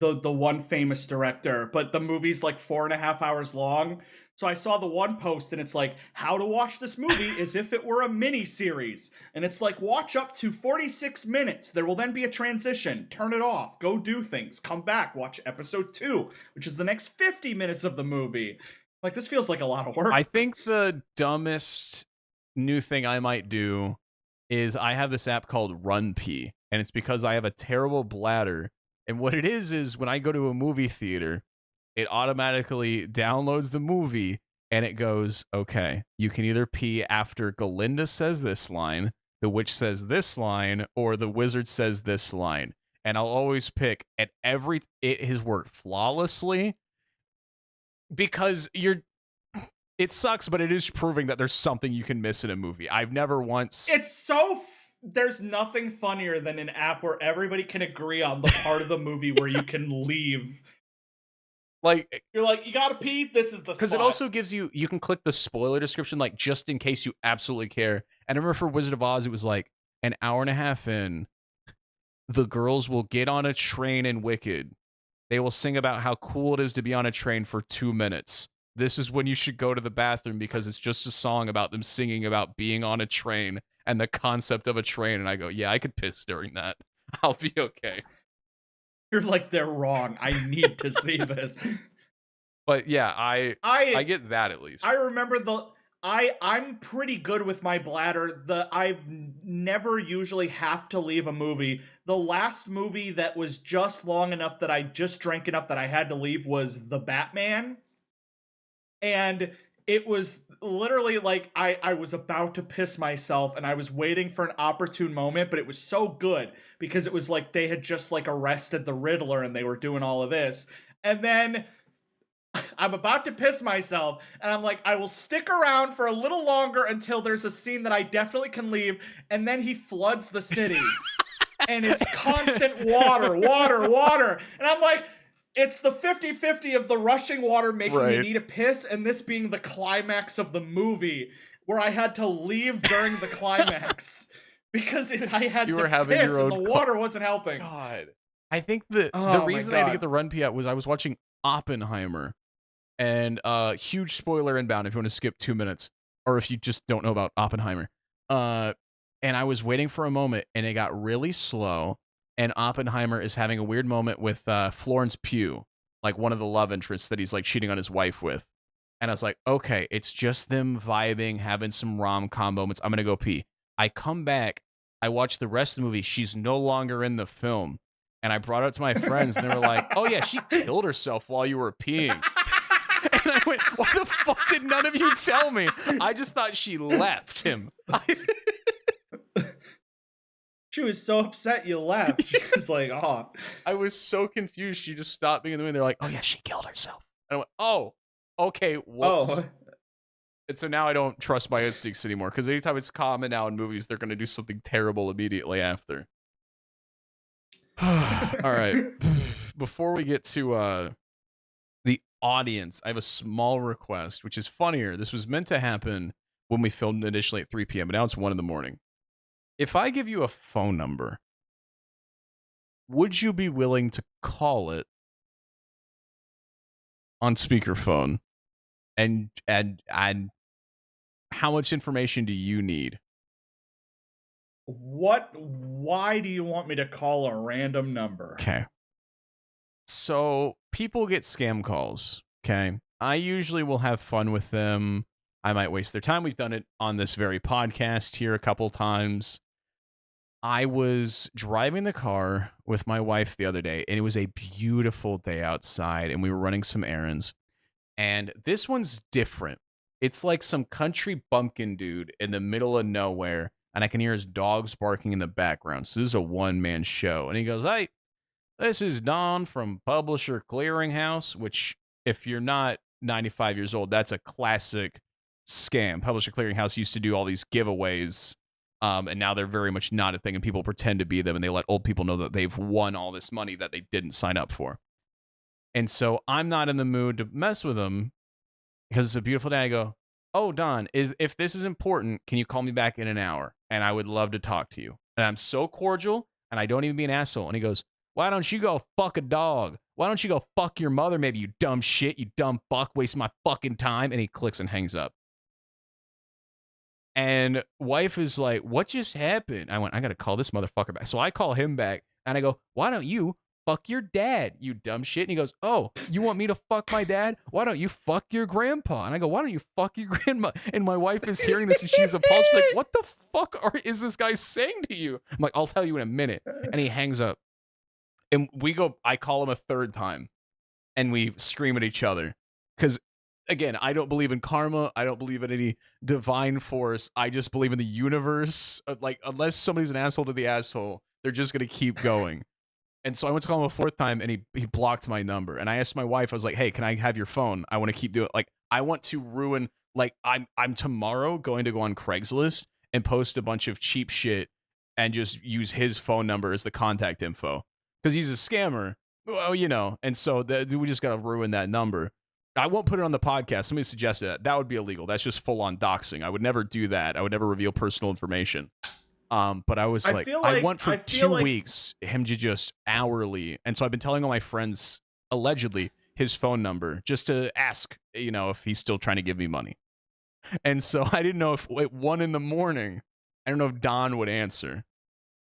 S1: one famous director, but the movie's like 4.5 hours long. So I saw the one post and it's like, how to watch this movie as if it were a mini series. And it's like, watch up to 46 minutes. There will then be a transition. Turn it off. Go do things. Come back. Watch episode 2, which is the next 50 minutes of the movie. Like, this feels like a lot of work.
S2: I think the dumbest new thing I might do is I have this app called RunPee. And it's because I have a terrible bladder. And what it is when I go to a movie theater, it automatically downloads the movie and it goes, okay, you can either pee after Galinda says this line, the witch says this line, or the wizard says this line. And I'll always pick, and it has worked flawlessly because it sucks, but it is proving that there's something you can miss in a movie. I've never once.
S1: It's there's nothing funnier than an app where everybody can agree on the part of the movie where you can leave.
S2: Like,
S1: you're like, you gotta pee, this is the spot.
S2: Because it also gives you can click the spoiler description, like, just in case you absolutely care. And I remember for Wizard of Oz, it was like an hour and a half in, the girls will get on a train in Wicked. They will sing about how cool it is to be on a train for 2 minutes. This is when you should go to the bathroom because it's just a song about them singing about being on a train and the concept of a train. And I go, yeah, I could piss during that. I'll be okay.
S1: You're like, they're wrong. I need to see this.
S2: But yeah, I get that at least.
S1: I remember I'm pretty good with my bladder. I've never usually have to leave a movie. The last movie that was just long enough that I just drank enough that I had to leave was The Batman. And it was literally like I was about to piss myself and I was waiting for an opportune moment, but it was so good because it was like they had just like arrested the Riddler and they were doing all of this. And then I'm about to piss myself and I'm like, I will stick around for a little longer until there's a scene that I definitely can leave. And then he floods the city and it's constant water. And I'm like, it's the 50-50 of the rushing water making me need a piss and this being the climax of the movie where I had to leave during the climax because I had to piss and the water wasn't helping.
S2: God. I think the reason I had to get the RunPee out was I was watching Oppenheimer, and huge spoiler inbound if you want to skip 2 minutes or if you just don't know about Oppenheimer. And I was waiting for a moment and it got really slow. And Oppenheimer is having a weird moment with Florence Pugh, like one of the love interests that he's like cheating on his wife with. And I was like, okay, it's just them vibing, having some rom-com moments. I'm going to go pee. I come back. I watch the rest of the movie. She's no longer in the film. And I brought it up to my friends and they were like, oh yeah, she killed herself while you were peeing. And I went, why the fuck did none of you tell me? I just thought she left him.
S1: She was so upset you left. She was like, oh.
S2: I was so confused. She just stopped being in the movie. They're like, oh yeah, she killed herself. And I went, oh, okay. Whoops. Oh. And so now I don't trust my instincts anymore because anytime it's common now in movies, they're going to do something terrible immediately after. All right. Before we get to the audience, I have a small request, which is funnier. This was meant to happen when we filmed initially at 3 p.m., but now it's 1 a.m. If I give you a phone number, would you be willing to call it on speakerphone? And how much information do you need?
S1: Why do you want me to call a random number?
S2: Okay. So people get scam calls, okay? I usually will have fun with them. I might waste their time. We've done it on this very podcast here a couple times. I was driving the car with my wife the other day, and it was a beautiful day outside, and we were running some errands. And this one's different. It's like some country bumpkin dude in the middle of nowhere, and I can hear his dogs barking in the background. So this is a one-man show. And he goes, "Hey, this is Don from Publisher Clearinghouse," which, if you're not 95 years old, that's a classic scam. Publisher Clearinghouse used to do all these giveaways, and now they're very much not a thing, and people pretend to be them, and they let old people know that they've won all this money that they didn't sign up for. And so I'm not in the mood to mess with them because it's a beautiful day. I go, "Oh, Don, if this is important, can you call me back in an hour? And I would love to talk to you." And I'm so cordial, and I don't even be an asshole. And he goes, "Why don't you go fuck a dog? Why don't you go fuck your mother, maybe, you dumb shit, you dumb fuck, wasting my fucking time." And he clicks and hangs up. And wife is like, "What just happened?" I went, "I got to call this motherfucker back." So I call him back, and I go, "Why don't you fuck your dad, you dumb shit?" And he goes, "Oh, you want me to fuck my dad? Why don't you fuck your grandpa?" And I go, "Why don't you fuck your grandma?" And my wife is hearing this, and she's appalled. She's like, "What the fuck is this guy saying to you?" I'm like, "I'll tell you in a minute." And he hangs up. And I call him a third time, and we scream at each other. Because, again, I don't believe in karma. I don't believe in any divine force. I just believe in the universe. Like, unless somebody's an asshole to the asshole, they're just going to keep going. And so I went to call him a fourth time, and he blocked my number. And I asked my wife, I was like, "Hey, can I have your phone? I want to keep doing it." Like, I want to ruin, like, I'm tomorrow going to go on Craigslist and post a bunch of cheap shit and just use his phone number as the contact info. Because he's a scammer. Well, you know. And so we just got to ruin that number. I won't put it on the podcast. Somebody suggested that. That would be illegal. That's just full-on doxing. I would never do that. I would never reveal personal information. But I was I want for 2 weeks him to just hourly. And so I've been telling all my friends, allegedly, his phone number just to ask, if he's still trying to give me money. And so I didn't know if at 1 a.m, I don't know if Don would answer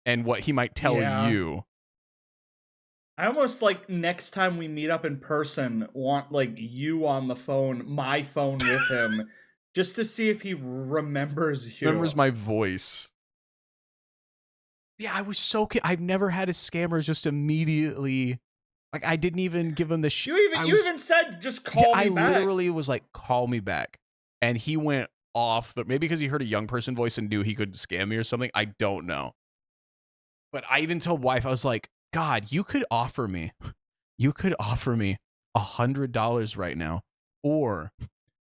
S2: and what he might tell you.
S1: I almost, like, next time we meet up in person, want, like, you on the phone, my phone with him, just to see if he remembers you.
S2: Remembers my voice. Yeah, I was so I've never had a scammer just immediately, like, I didn't even give him the shit.
S1: You even said, "Just call me back."
S2: I literally was like, "Call me back." And he went off, maybe because he heard a young person voice and knew he could scam me or something. I don't know. But I even told wife, I was like, "God, you could offer me $100 right now, or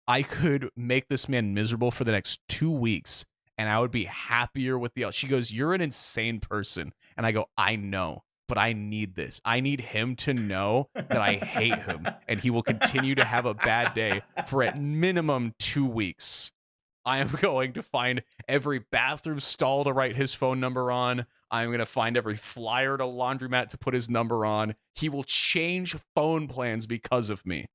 S2: I could make this man miserable for the next 2 weeks, and I would be happier with the." She goes, "You're an insane person." And I go, "I know, but I need this. I need him to know that I hate him, and he will continue to have a bad day for at minimum 2 weeks. I am going to find every bathroom stall to write his phone number on. I'm going to find every flyer at a laundromat to put his number on. He will change phone plans because of me."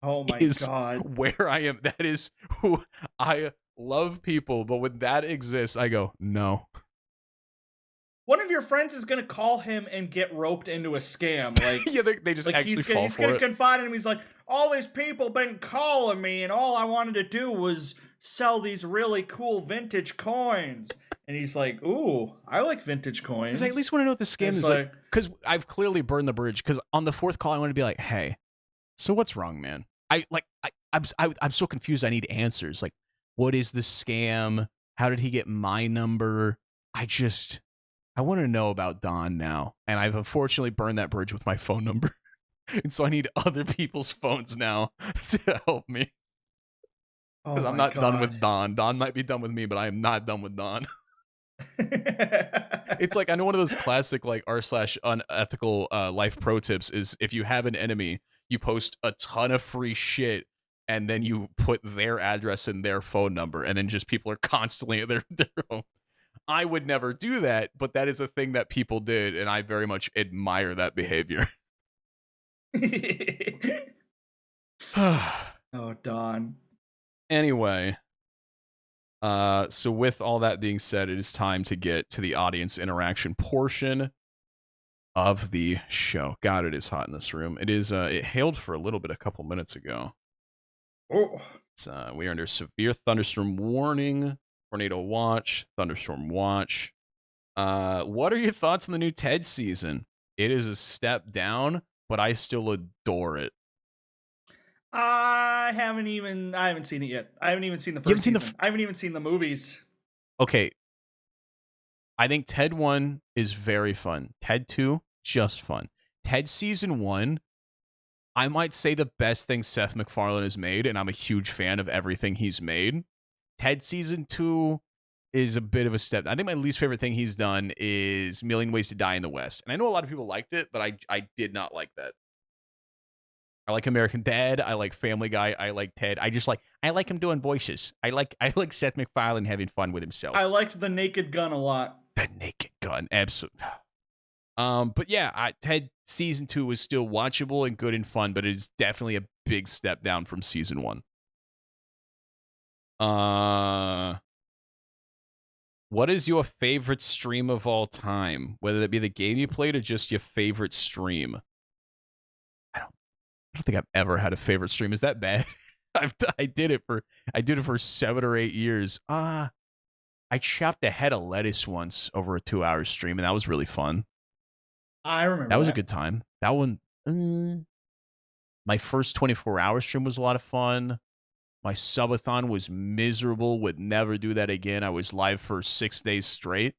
S1: Oh my God.
S2: Where I am. That is who I love people, but when that exists, I go, no.
S1: One of your friends is going to call him and get roped into a scam. Like,
S2: yeah, they just actually fall for it.
S1: He's going to confide in him. He's like, "All these people been calling me, and all I wanted to do was sell these really cool vintage coins." And he's like, "Ooh, I like vintage coins."
S2: I at least want to know what the scam is like. Because I've clearly burned the bridge. Because on the fourth call, I want to be like, "Hey, so what's wrong, man? I'm so confused. I need answers. Like, what is the scam? How did he get my number? I want to know about Don now." And I've unfortunately burned that bridge with my phone number. And so I need other people's phones now to help me. Because I'm not done with Don. Don might be done with me, but I am not done with Don. It's like, I know one of those classic, like, r/unethical life pro tips is, if you have an enemy, you post a ton of free shit, and then you put their address and their phone number, and then just people are constantly at their home. I would never do that, but that is a thing that people did, and I very much admire that behavior.
S1: Oh, Don.
S2: Anyway, so with all that being said, it is time to get to the audience interaction portion of the show. God, it is hot in this room. It is. It hailed for a little bit a couple minutes ago.
S1: Oh.
S2: We are under severe thunderstorm warning, tornado watch, thunderstorm watch. What are your thoughts on the new Ted season? It is a step down, but I still adore it.
S1: I haven't seen it yet. I haven't even seen the first season. I haven't even seen the movies.
S2: Okay. I think Ted 1 is very fun. Ted 2, just fun. Ted season 1, I might say the best thing Seth MacFarlane has made, and I'm a huge fan of everything he's made. Ted season 2 is a bit of a step. I think my least favorite thing he's done is Million Ways to Die in the West. And I know a lot of people liked it, but I did not like that. I like American Dad. I like Family Guy. I like Ted. I like him doing voices. I like Seth MacFarlane having fun with himself.
S1: I liked The Naked Gun a lot.
S2: The Naked Gun, absolutely. But yeah, Ted season 2 was still watchable and good and fun, but it is definitely a big step down from season 1. What is your favorite stream of all time? Whether that be the game you played or just your favorite stream. I don't think I've ever had a favorite stream. Is that bad? I did it for 7 or 8 years. I chopped a head of lettuce once over a 2-hour stream, and that was really fun.
S1: I remember
S2: that was a good time. That one, my first 24-hour stream was a lot of fun. My subathon was miserable, would never do that again. I was live for 6 days straight,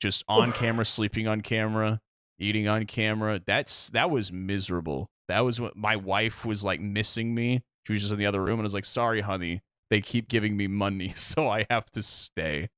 S2: just on camera, sleeping on camera, eating on camera. That was miserable. That was what my wife was like missing me. She was just in the other room, and I was like, sorry, honey, they keep giving me money, so I have to stay.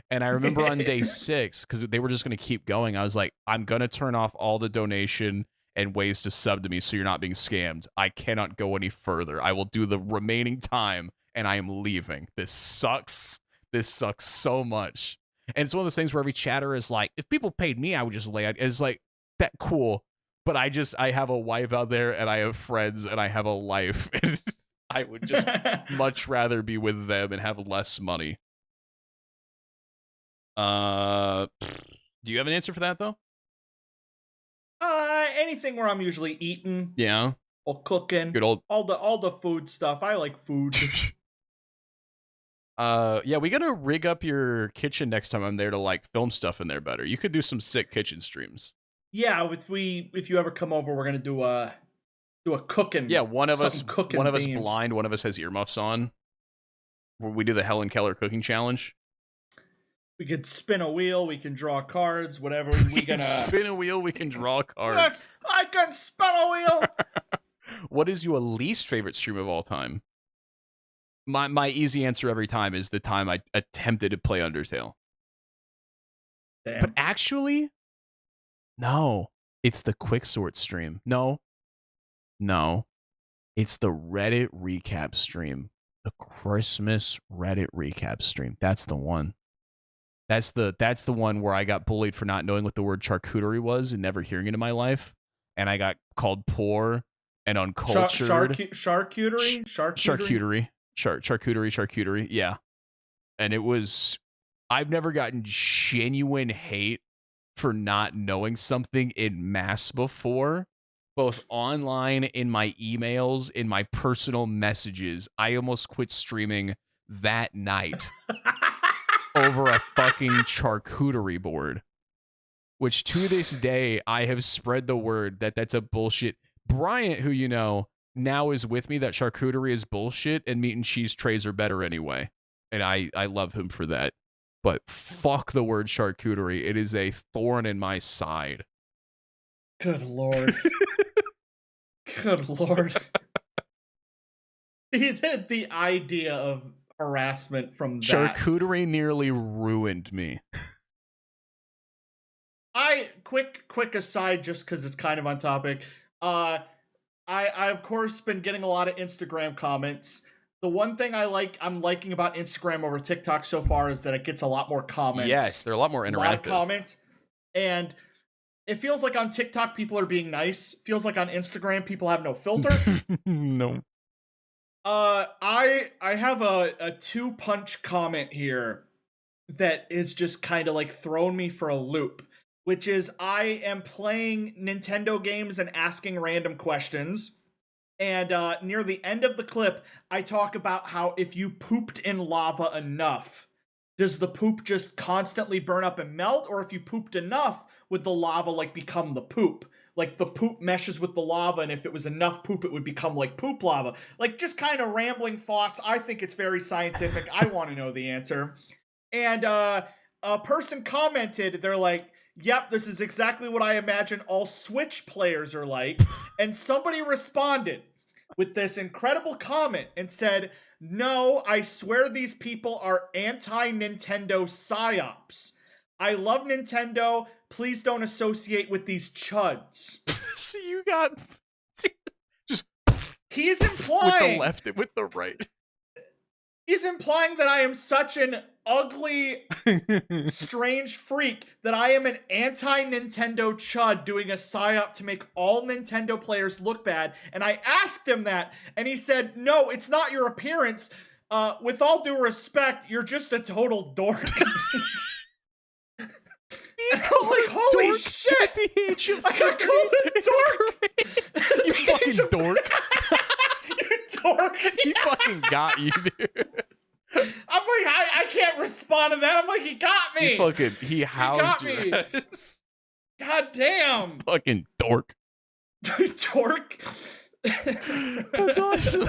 S2: And I remember on day 6, because they were just going to keep going, I was like, I'm going to turn off all the donation and ways to sub to me so you're not being scammed. I cannot go any further. I will do the remaining time, and I am leaving. This sucks. This sucks so much. And it's one of those things where every chatter is like, if people paid me, I would just lay out. It's like, that cool. But I have a wife out there, and I have friends, and I have a life. And I would just much rather be with them and have less money. Do you have an answer for that, though?
S1: Anything where I'm usually eating.
S2: Yeah.
S1: Or cooking.
S2: Good old
S1: all the food stuff. I like food.
S2: Yeah, we gotta rig up your kitchen next time I'm there to like film stuff in there better. You could do some sick kitchen streams.
S1: Yeah, if you ever come over, we're gonna do a cooking.
S2: Yeah, one of us
S1: themed.
S2: blind, one of us has earmuffs on. Where we do the Helen Keller cooking challenge.
S1: We could spin a wheel. We can draw cards. Whatever we gonna
S2: spin a wheel. We can draw cards.
S1: I can spin a wheel.
S2: What is your least favorite stream of all time? My easy answer every time is the time I attempted to play Undertale.
S1: Damn.
S2: But actually, no, it's the Quicksort stream. No, it's the Reddit recap stream. The Christmas Reddit recap stream. That's the one. That's the one where I got bullied for not knowing what the word charcuterie was and never hearing it in my life, and I got called poor and uncultured. Charcuterie. Yeah, and it was. I've never gotten genuine hate for not knowing something in mass before, both online, in my emails, in my personal messages. I almost quit streaming that night. Over a fucking charcuterie board, which to this day I have spread the word that that's a bullshit. Bryant, who you know now, is with me that charcuterie is bullshit and meat and cheese trays are better anyway, and I love him for that. But fuck the word charcuterie; it is a thorn in my side.
S1: Good lord. Good lord. The idea of harassment from that.
S2: Charcuterie nearly ruined me.
S1: Quick aside, just because it's kind of on topic. I of course been getting a lot of Instagram comments. The one thing I'm liking about Instagram over TikTok so far is that it gets a lot more comments.
S2: Yes, they're a lot more interactive. A lot of
S1: comments, and it feels like on TikTok people are being nice. Feels like on Instagram people have no filter.
S2: No.
S1: I have a 2-punch comment here that is just kind of like thrown me for a loop, which is I am playing Nintendo games and asking random questions, and near the end of the clip, I talk about how if you pooped in lava enough, does the poop just constantly burn up and melt? Or if you pooped enough, would the lava like become the poop? Like the poop meshes with the lava, and if it was enough poop, it would become like poop lava. Like just kind of rambling thoughts. I think it's very scientific. I want to know the answer. And a person commented, they're like, yep, this is exactly what I imagine all Switch players are like. And somebody responded with this incredible comment and said, no, I swear these people are anti-Nintendo psyops. I love Nintendo. Please don't associate with these chuds.
S2: So you got just
S1: he's implying
S2: with the left and with the right.
S1: He's implying that I am such an ugly, strange freak that I am an anti-Nintendo chud doing a psyop to make all Nintendo players look bad. And I asked him that, and he said, no, it's not your appearance. With all due respect, you're just a total dork. I'm like, holy shit!
S2: At the age of
S1: I got called a dork!
S2: You fucking dork.
S1: You dork!
S2: He fucking got you, dude.
S1: I'm like, I can't respond to that. I'm like, he got me!
S2: He housed you.
S1: God damn!
S2: Fucking dork.
S1: Dork?
S2: That's awesome.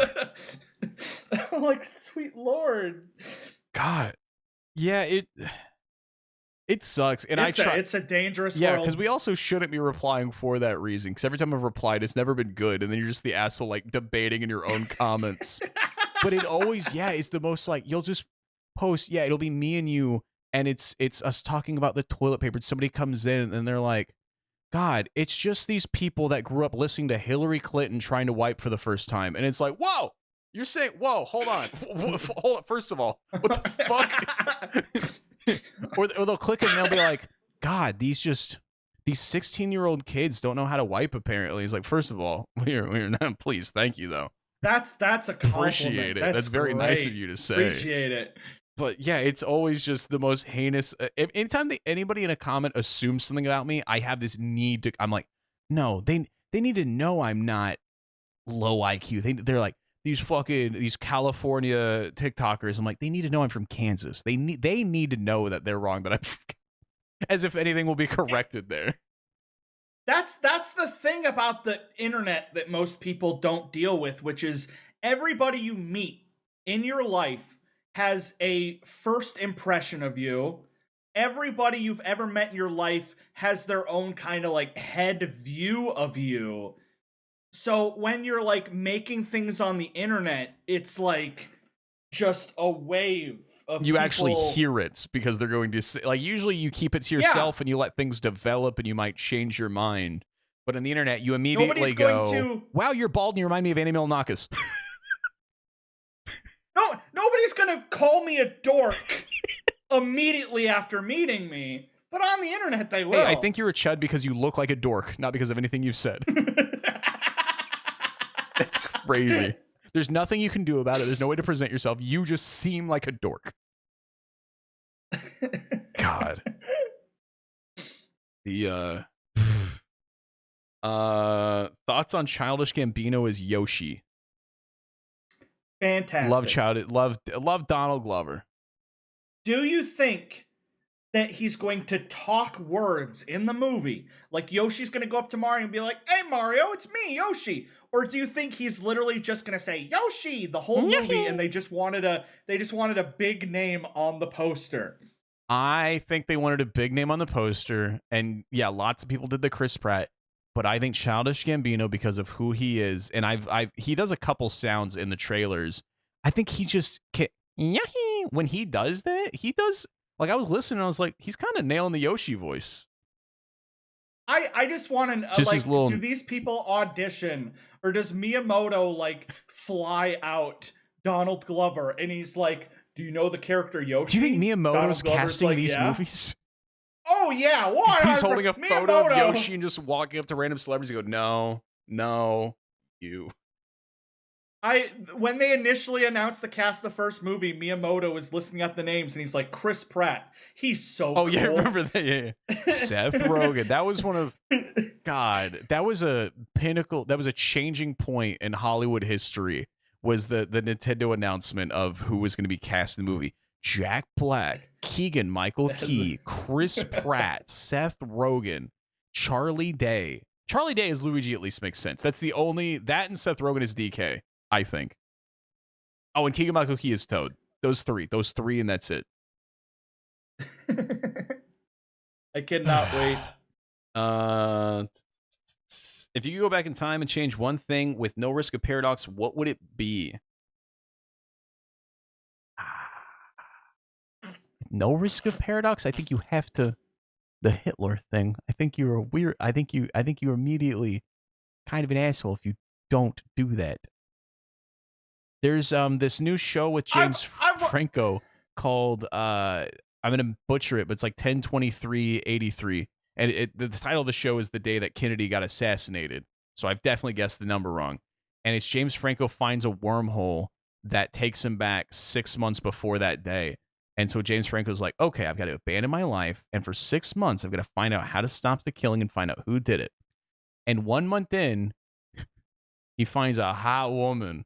S1: I'm like, sweet lord.
S2: God. Yeah, it sucks, and
S1: it's a dangerous world.
S2: Yeah, because we also shouldn't be replying for that reason. Because every time I've replied, it's never been good, and then you're just the asshole like debating in your own comments. But it always, it's the most like you'll just post, it'll be me and you, and it's us talking about the toilet paper. Somebody comes in and they're like, "God, it's just these people that grew up listening to Hillary Clinton trying to wipe for the first time," and it's like, whoa. You're saying, whoa, hold on. Hold on. First of all, what the fuck? or they'll click it and they'll be like, God, these 16-year-old kids don't know how to wipe, apparently. He's like, first of all, we're not, please, thank you, though.
S1: That's a compliment.
S2: Appreciate it. That's very nice of you to say.
S1: Appreciate it.
S2: But yeah, it's always just the most heinous. Anytime anybody in a comment assumes something about me, I have this need to, I'm like, no, they need to know I'm not low IQ. They're like, these California TikTokers, I'm like, they need to know I'm from Kansas. They need to know that they're wrong, that I'm as if anything will be corrected there.
S1: That's the thing about the internet that most people don't deal with, which is everybody you meet in your life has a first impression of you. Everybody you've ever met in your life has their own kind of like head view of you. So when you're like making things on the internet, it's like just a wave of
S2: you
S1: people.
S2: Actually hear it because they're going to say, like, usually you keep it to yourself and you let things develop and you might change your mind. But on the internet, you immediately go, wow, you're bald and you remind me of Annie Milonakis.
S1: No, nobody's gonna call me a dork immediately after meeting me. But on the internet, they will.
S2: Hey, I think you're a chud because you look like a dork, not because of anything you've said. That's crazy. There's nothing you can do about it. There's no way to present yourself. You just seem like a dork. God. The thoughts on Childish Gambino as Yoshi.
S1: Fantastic.
S2: Love Donald Glover.
S1: Do you think that he's going to talk words in the movie? Like Yoshi's going to go up to Mario and be like, "Hey Mario, it's me, Yoshi." Or do you think he's literally just going to say Yoshi the whole movie and they just wanted a big name on the poster?
S2: I think they wanted a big name on the poster, and yeah, lots of people did the Chris Pratt, but I think Childish Gambino, because of who he is, and he does a couple sounds in the trailers. I think he just when he does that, he does, like, I was listening and I was like, he's kind of nailing the Yoshi voice.
S1: I just want to like, do these people audition, or does Miyamoto like fly out Donald Glover and he's like, "Do you know the character Yoshi?"
S2: Do you think Miyamoto's casting these movies?
S1: Oh yeah, why?
S2: He's holding a photo of Yoshi and just walking up to random celebrities and go, "No, you."
S1: When they initially announced the cast of the first movie, Miyamoto was listing out the names and he's like, Chris Pratt. He's so cool.
S2: Yeah, I remember that. Yeah. Seth Rogen. That was one of, God, that was a pinnacle. That was a changing point in Hollywood history, was the Nintendo announcement of who was going to be cast in the movie. Jack Black, Keegan-Michael Key, Chris Pratt, Seth Rogen, Charlie Day. Charlie Day as Luigi at least makes sense. That's the only... That and Seth Rogen is DK, I think. Oh, and Keegan-Michael Key is Toad. Those three, and that's it.
S1: I cannot wait.
S2: If you could go back in time and change one thing with no risk of paradox, what would it be? No risk of paradox? I think you have to... The Hitler thing. I think you're a weird... I think you're immediately kind of an asshole if you don't do that. There's this new show with James Franco called I'm gonna butcher it, but it's like 10/23/83, and the title of the show is The Day That Kennedy Got Assassinated. So I've definitely guessed the number wrong. And it's James Franco finds a wormhole that takes him back 6 months before that day. And so James Franco's like, okay, I've got to abandon my life, and for 6 months I've got to find out how to stop the killing and find out who did it. And 1 month in, he finds a hot woman.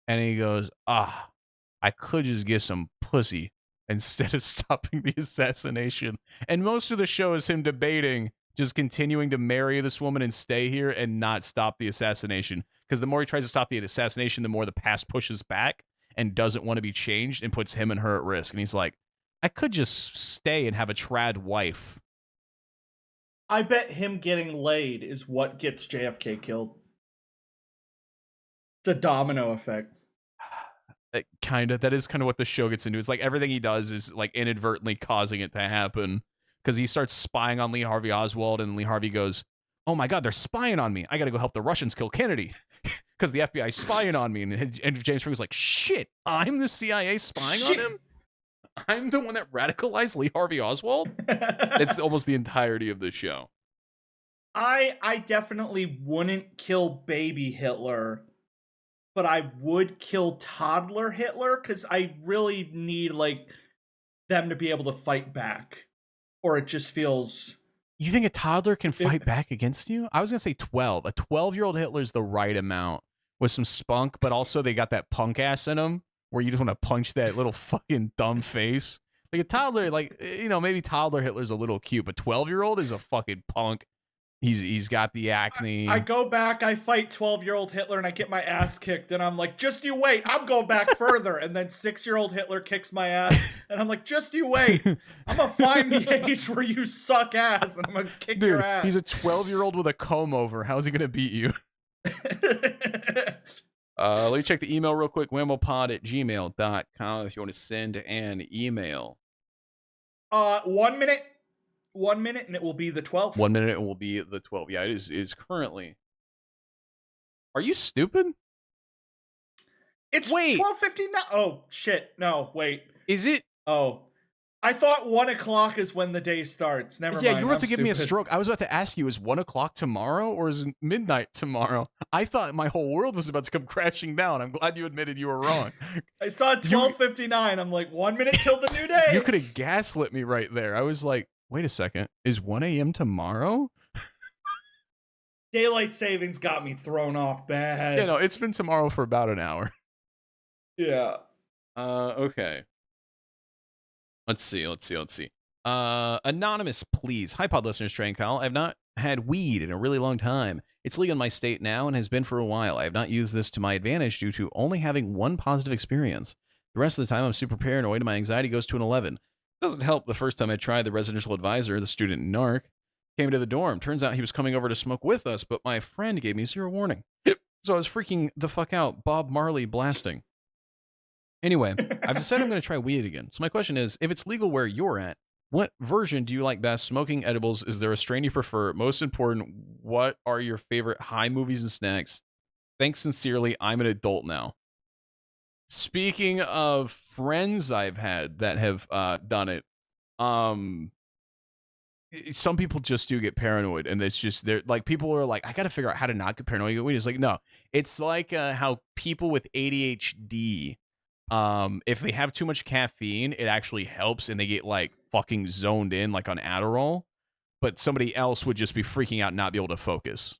S2: And he goes, I could just get some pussy instead of stopping the assassination. And most of the show is him debating just continuing to marry this woman and stay here and not stop the assassination. Because the more he tries to stop the assassination, the more the past pushes back and doesn't want to be changed and puts him and her at risk. And he's like, I could just stay and have a trad wife.
S1: I bet him getting laid is what gets JFK killed. It's a domino effect.
S2: That is kind of what the show gets into. It's like everything he does is like inadvertently causing it to happen, because he starts spying on Lee Harvey Oswald, and Lee Harvey goes, oh my God, they're spying on me. I got to go help the Russians kill Kennedy because the FBI is spying on me. And James Franco's like, shit, I'm the CIA spying on him? I'm the one that radicalized Lee Harvey Oswald? It's almost the entirety of the show.
S1: I definitely wouldn't kill baby Hitler, but I would kill toddler Hitler, because I really need, like, them to be able to fight back. Or it just feels...
S2: You think a toddler can fight back against you? I was going to say 12. A 12-year-old Hitler's the right amount with some spunk, but also they got that punk ass in them where you just want to punch that little fucking dumb face. Like a toddler, like, you know, maybe toddler Hitler's a little cute, but 12-year-old is a fucking punk. He's got the acne.
S1: I go back, I fight 12-year-old Hitler, and I get my ass kicked, and I'm like, just you wait, I'm going back further. And then 6-year-old Hitler kicks my ass, and I'm like, just you wait, I'm gonna find the age where you suck ass, and I'm gonna kick your ass.
S2: He's a 12-year-old with a comb over. How's he gonna beat you? Let me check the email real quick. whamopod@gmail.com if you want to send an email.
S1: 1 minute. 1 minute and it will be the 12th.
S2: 1 minute and will be the 12th. Yeah, it is currently. Are you stupid?
S1: It's 12:59. Oh shit! No, wait.
S2: Is it?
S1: Oh, I thought 1 o'clock is when the day starts. Never mind.
S2: Yeah, you were about to give me a stroke. I was about to ask you: is 1 o'clock tomorrow or is it midnight tomorrow? I thought my whole world was about to come crashing down. I'm glad you admitted you were wrong.
S1: I saw 12:59. I'm like, 1 minute till the new day.
S2: You could have gaslit me right there. I was like, wait a second, is 1 a.m. tomorrow?
S1: Daylight savings got me thrown off bad.
S2: Yeah, no, it's been tomorrow for about an hour.
S1: Yeah.
S2: Okay. Let's see. Anonymous, please. Hi, pod listeners, Tre and Kyle. I have not had weed in a really long time. It's legal in my state now and has been for a while. I have not used this to my advantage due to only having one positive experience. The rest of the time, I'm super paranoid and my anxiety goes to an 11. Doesn't help the first time I tried, the residential advisor, the student narc, came to the dorm. Turns out he was coming over to smoke with us, but my friend gave me zero warning. So I was freaking the fuck out, Bob Marley blasting. Anyway, I've decided I'm going to try weed again. So my question is, if it's legal where you're at, what version do you like best? Smoking, edibles, is there a strain you prefer? Most important, what are your favorite high movies and snacks? Thanks sincerely, I'm an adult now. Speaking of friends I've had that have done it, some people just do get paranoid, and it's just, they're like, people are like, I got to figure out how to not get paranoid. It's like, no, it's like how people with ADHD, if they have too much caffeine, it actually helps, and they get like fucking zoned in, like on Adderall, but somebody else would just be freaking out and not be able to focus.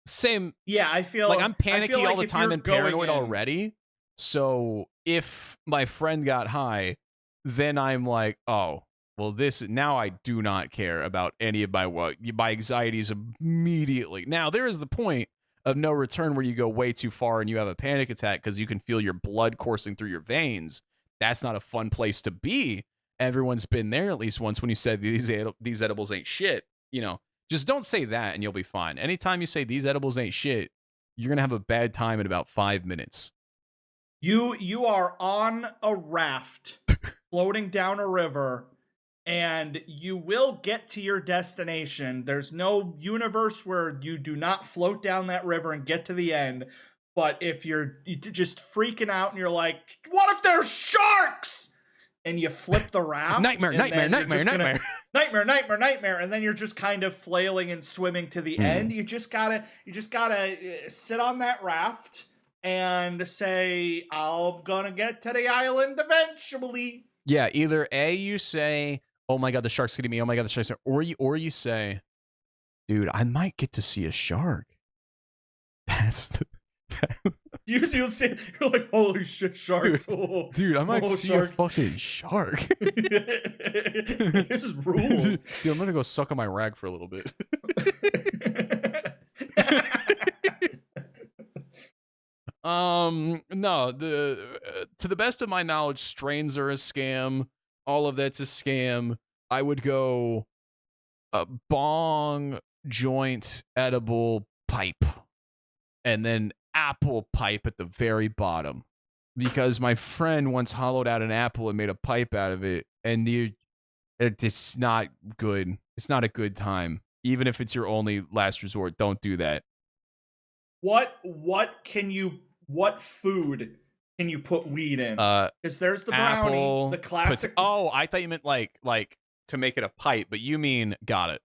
S2: Same.
S1: Yeah, I feel
S2: like I'm panicky
S1: like
S2: all the time and paranoid already. So if my friend got high, then I'm like, oh, well, now I do not care about any of my anxieties immediately. Now, there is the point of no return where you go way too far and you have a panic attack because you can feel your blood coursing through your veins. That's not a fun place to be. Everyone's been there at least once when you said these edibles ain't shit. Just don't say that and you'll be fine. Anytime you say these edibles ain't shit, you're going to have a bad time in about 5 minutes.
S1: You are on a raft floating down a river, and you will get to your destination. There's no universe where you do not float down that river and get to the end. But if you're just freaking out and you're like, what if there's sharks? And you flip the raft.
S2: Nightmare.
S1: And then you're just kind of flailing and swimming to the end. You just gotta sit on that raft and say, I'm gonna get to the island eventually.
S2: Yeah, either A, you say, oh my god, the shark's getting me, oh my god, the shark's, or you say, dude, I might get to see a shark. That's the...
S1: You'll see, you're like, holy shit, sharks.
S2: Dude, I might see sharks. A fucking shark.
S1: This is rules.
S2: Dude, I'm gonna go suck on my rag for a little bit. No, to the best of my knowledge, strains are a scam. All of that's a scam. I would go a bong, joint, edible, pipe, and then apple pipe at the very bottom. Because my friend once hollowed out an apple and made a pipe out of it, and it's not good. It's not a good time. Even if it's your only last resort, don't do that.
S1: What food can you put weed in? Because there's the brownie,
S2: apple,
S1: the classic.
S2: I thought you meant like to make it a pipe, but you mean got it.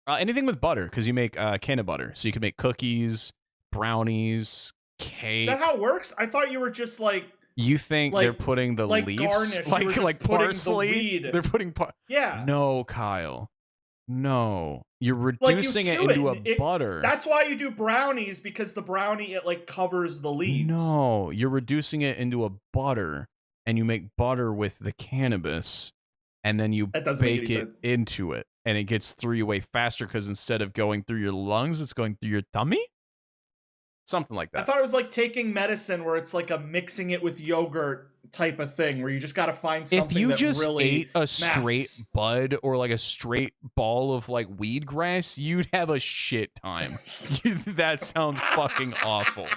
S2: Anything with butter, because you make can of butter, so you can make cookies, brownies, cake.
S1: Is that how it works? I thought you were just like.
S2: You think they're putting the leaves
S1: garnish,
S2: like parsley?
S1: The weed.
S2: They're putting
S1: yeah.
S2: No, Kyle. No, you're reducing it into a butter.
S1: That's why you do brownies, because the brownie it covers the leaves.
S2: No, you're reducing it into a butter, and you make butter with the cannabis, and then you bake it into it, and it gets through you way faster because instead of going through your lungs, it's going through your tummy. Something like that.
S1: I thought it was like taking medicine, where it's like a mixing it with yogurt type of thing, where you just got to find something. If you just ate
S2: a straight bud or like a straight ball of like weed grass, you'd have a shit time. That sounds fucking awful.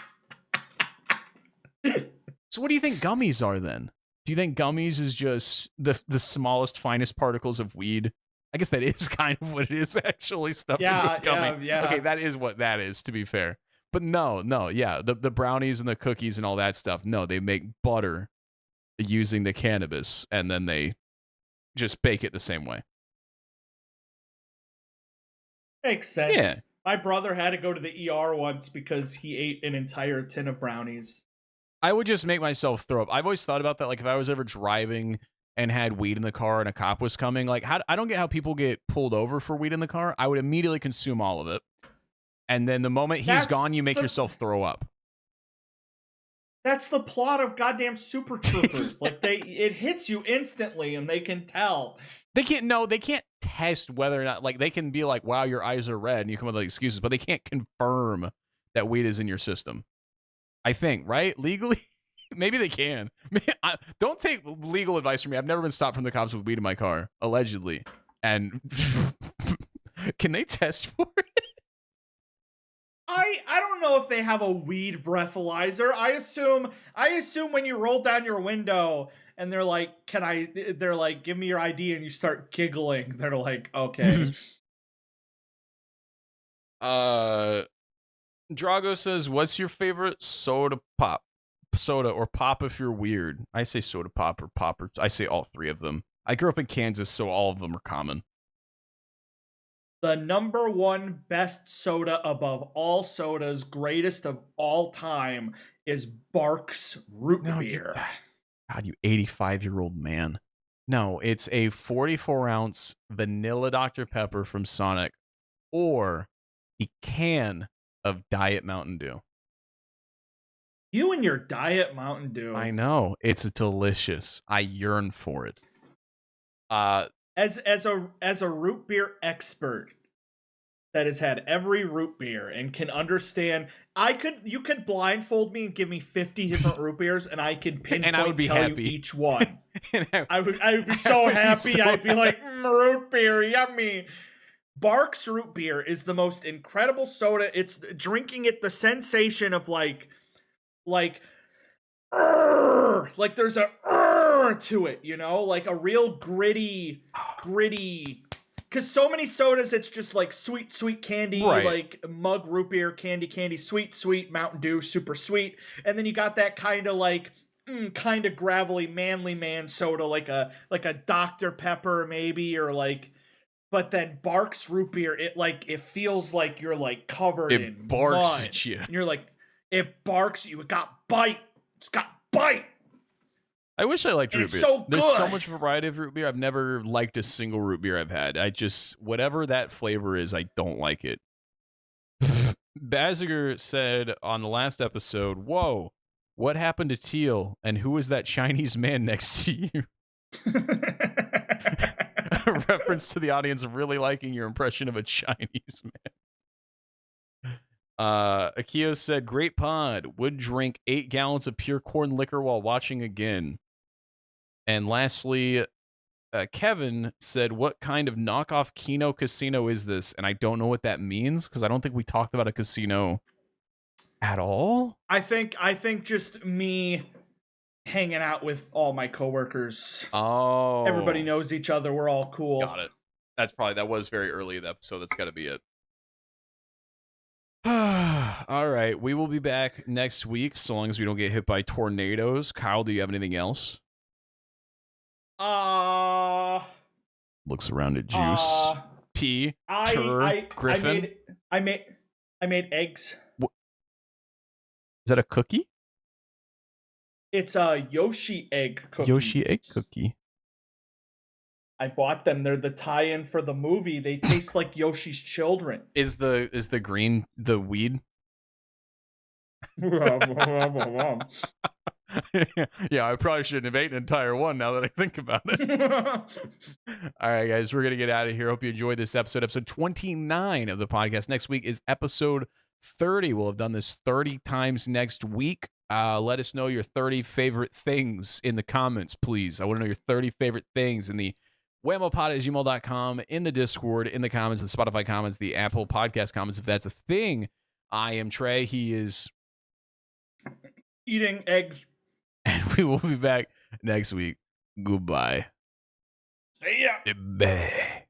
S2: So what do you think gummies are then? Do you think gummies is just the smallest, finest particles of weed? I guess that is kind of what it is, actually, stuffed into a gummy.
S1: Yeah.
S2: Okay, that is what that is, to be fair. But no, yeah, the brownies and the cookies and all that stuff, no, they make butter using the cannabis, and then they just bake it the same way.
S1: Makes sense.
S2: Yeah.
S1: My brother had to go to the ER once because he ate an entire tin of brownies.
S2: I would just make myself throw up. I've always thought about that, like if I was ever driving and had weed in the car and a cop was coming, like I don't get how people get pulled over for weed in the car. I would immediately consume all of it. And then the moment he's gone, you make yourself throw up.
S1: That's the plot of goddamn Super Troopers. Like it hits you instantly, and they can tell.
S2: They can't test whether or not, like, they can be like, wow, your eyes are red, and you come up with like excuses, but they can't confirm that weed is in your system. I think, right? Legally, maybe they can. Don't take legal advice from me. I've never been stopped from the cops with weed in my car, allegedly. And can they test for it?
S1: I don't know if they have a weed breathalyzer. I assume when you roll down your window and they're like, give me your ID, and you start giggling, they're like, okay.
S2: Drago says, what's your favorite soda pop? Soda or pop if you're weird. I say soda pop or pop, or I say all three of them. I grew up in Kansas, so all of them are common.
S1: The number one best soda above all sodas, greatest of all time, is Barks Root Beer.
S2: God, you 85-year-old man. No, it's a 44-ounce vanilla Dr. Pepper from Sonic, or a can of Diet Mountain Dew.
S1: You and your Diet Mountain Dew.
S2: I know. It's delicious. I yearn for it.
S1: As a root beer expert that has had every root beer and can understand, you could blindfold me and give me 50 different root beers and I could pinpoint
S2: and I would be
S1: tell
S2: happy.
S1: you each one. I would be so happy. I'd be like, root beer, yummy. Barks root beer is the most incredible soda. It's drinking it, the sensation of like there's a to it, you know, like a real gritty, because so many sodas, it's just like sweet candy,
S2: right.
S1: Like mug root beer, candy, sweet, Mountain Dew, super sweet. And then you got that kind of like, kind of gravelly, manly man soda, like a Dr. Pepper maybe, or like, but then Barks root beer, it feels like you're like covered in
S2: barks
S1: mud.
S2: at you.
S1: And you're like, it barks you. It got bite. It's got bite.
S2: I wish I liked root beer.
S1: So
S2: There's so much variety of root beer. I've never liked a single root beer I've had. Whatever that flavor is, I don't like it. Baziger said on the last episode, "Whoa, what happened to Teal? And who is that Chinese man next to you?" A reference to the audience really liking your impression of a Chinese man. Akio said, "Great pod. Would drink 8 gallons of pure corn liquor while watching again." And lastly, Kevin said, "What kind of knockoff Kino casino is this?" And I don't know what that means because I don't think we talked about a casino at all.
S1: I think just me hanging out with all my coworkers.
S2: Oh,
S1: everybody knows each other. We're all cool.
S2: Got it. That was very early in the episode. That's got to be it. All right, we will be back next week so long as we don't get hit by tornadoes. Kyle, do you have anything else? Looks around at Juice. P. Griffin.
S1: I made eggs.
S2: What? Is that a cookie?
S1: It's a Yoshi egg cookie.
S2: Yoshi egg cookie.
S1: I bought them. They're the tie-in for the movie. They taste like Yoshi's children.
S2: Is the green the weed? Yeah, I probably shouldn't have ate an entire one now that I think about it. All right, guys, we're going to get out of here. Hope you enjoyed this episode 29 of the podcast. Next week is episode 30. We'll have done this 30 times next week. Let us know your 30 favorite things in the comments, please. I want to know your 30 favorite things in the WAMOpod@gmail.com, in the Discord, in the comments, the Spotify comments, the Apple Podcast comments, if that's a thing. I am Trey. He is
S1: eating eggs.
S2: And we will be back next week. Goodbye.
S1: See ya.
S2: Bye.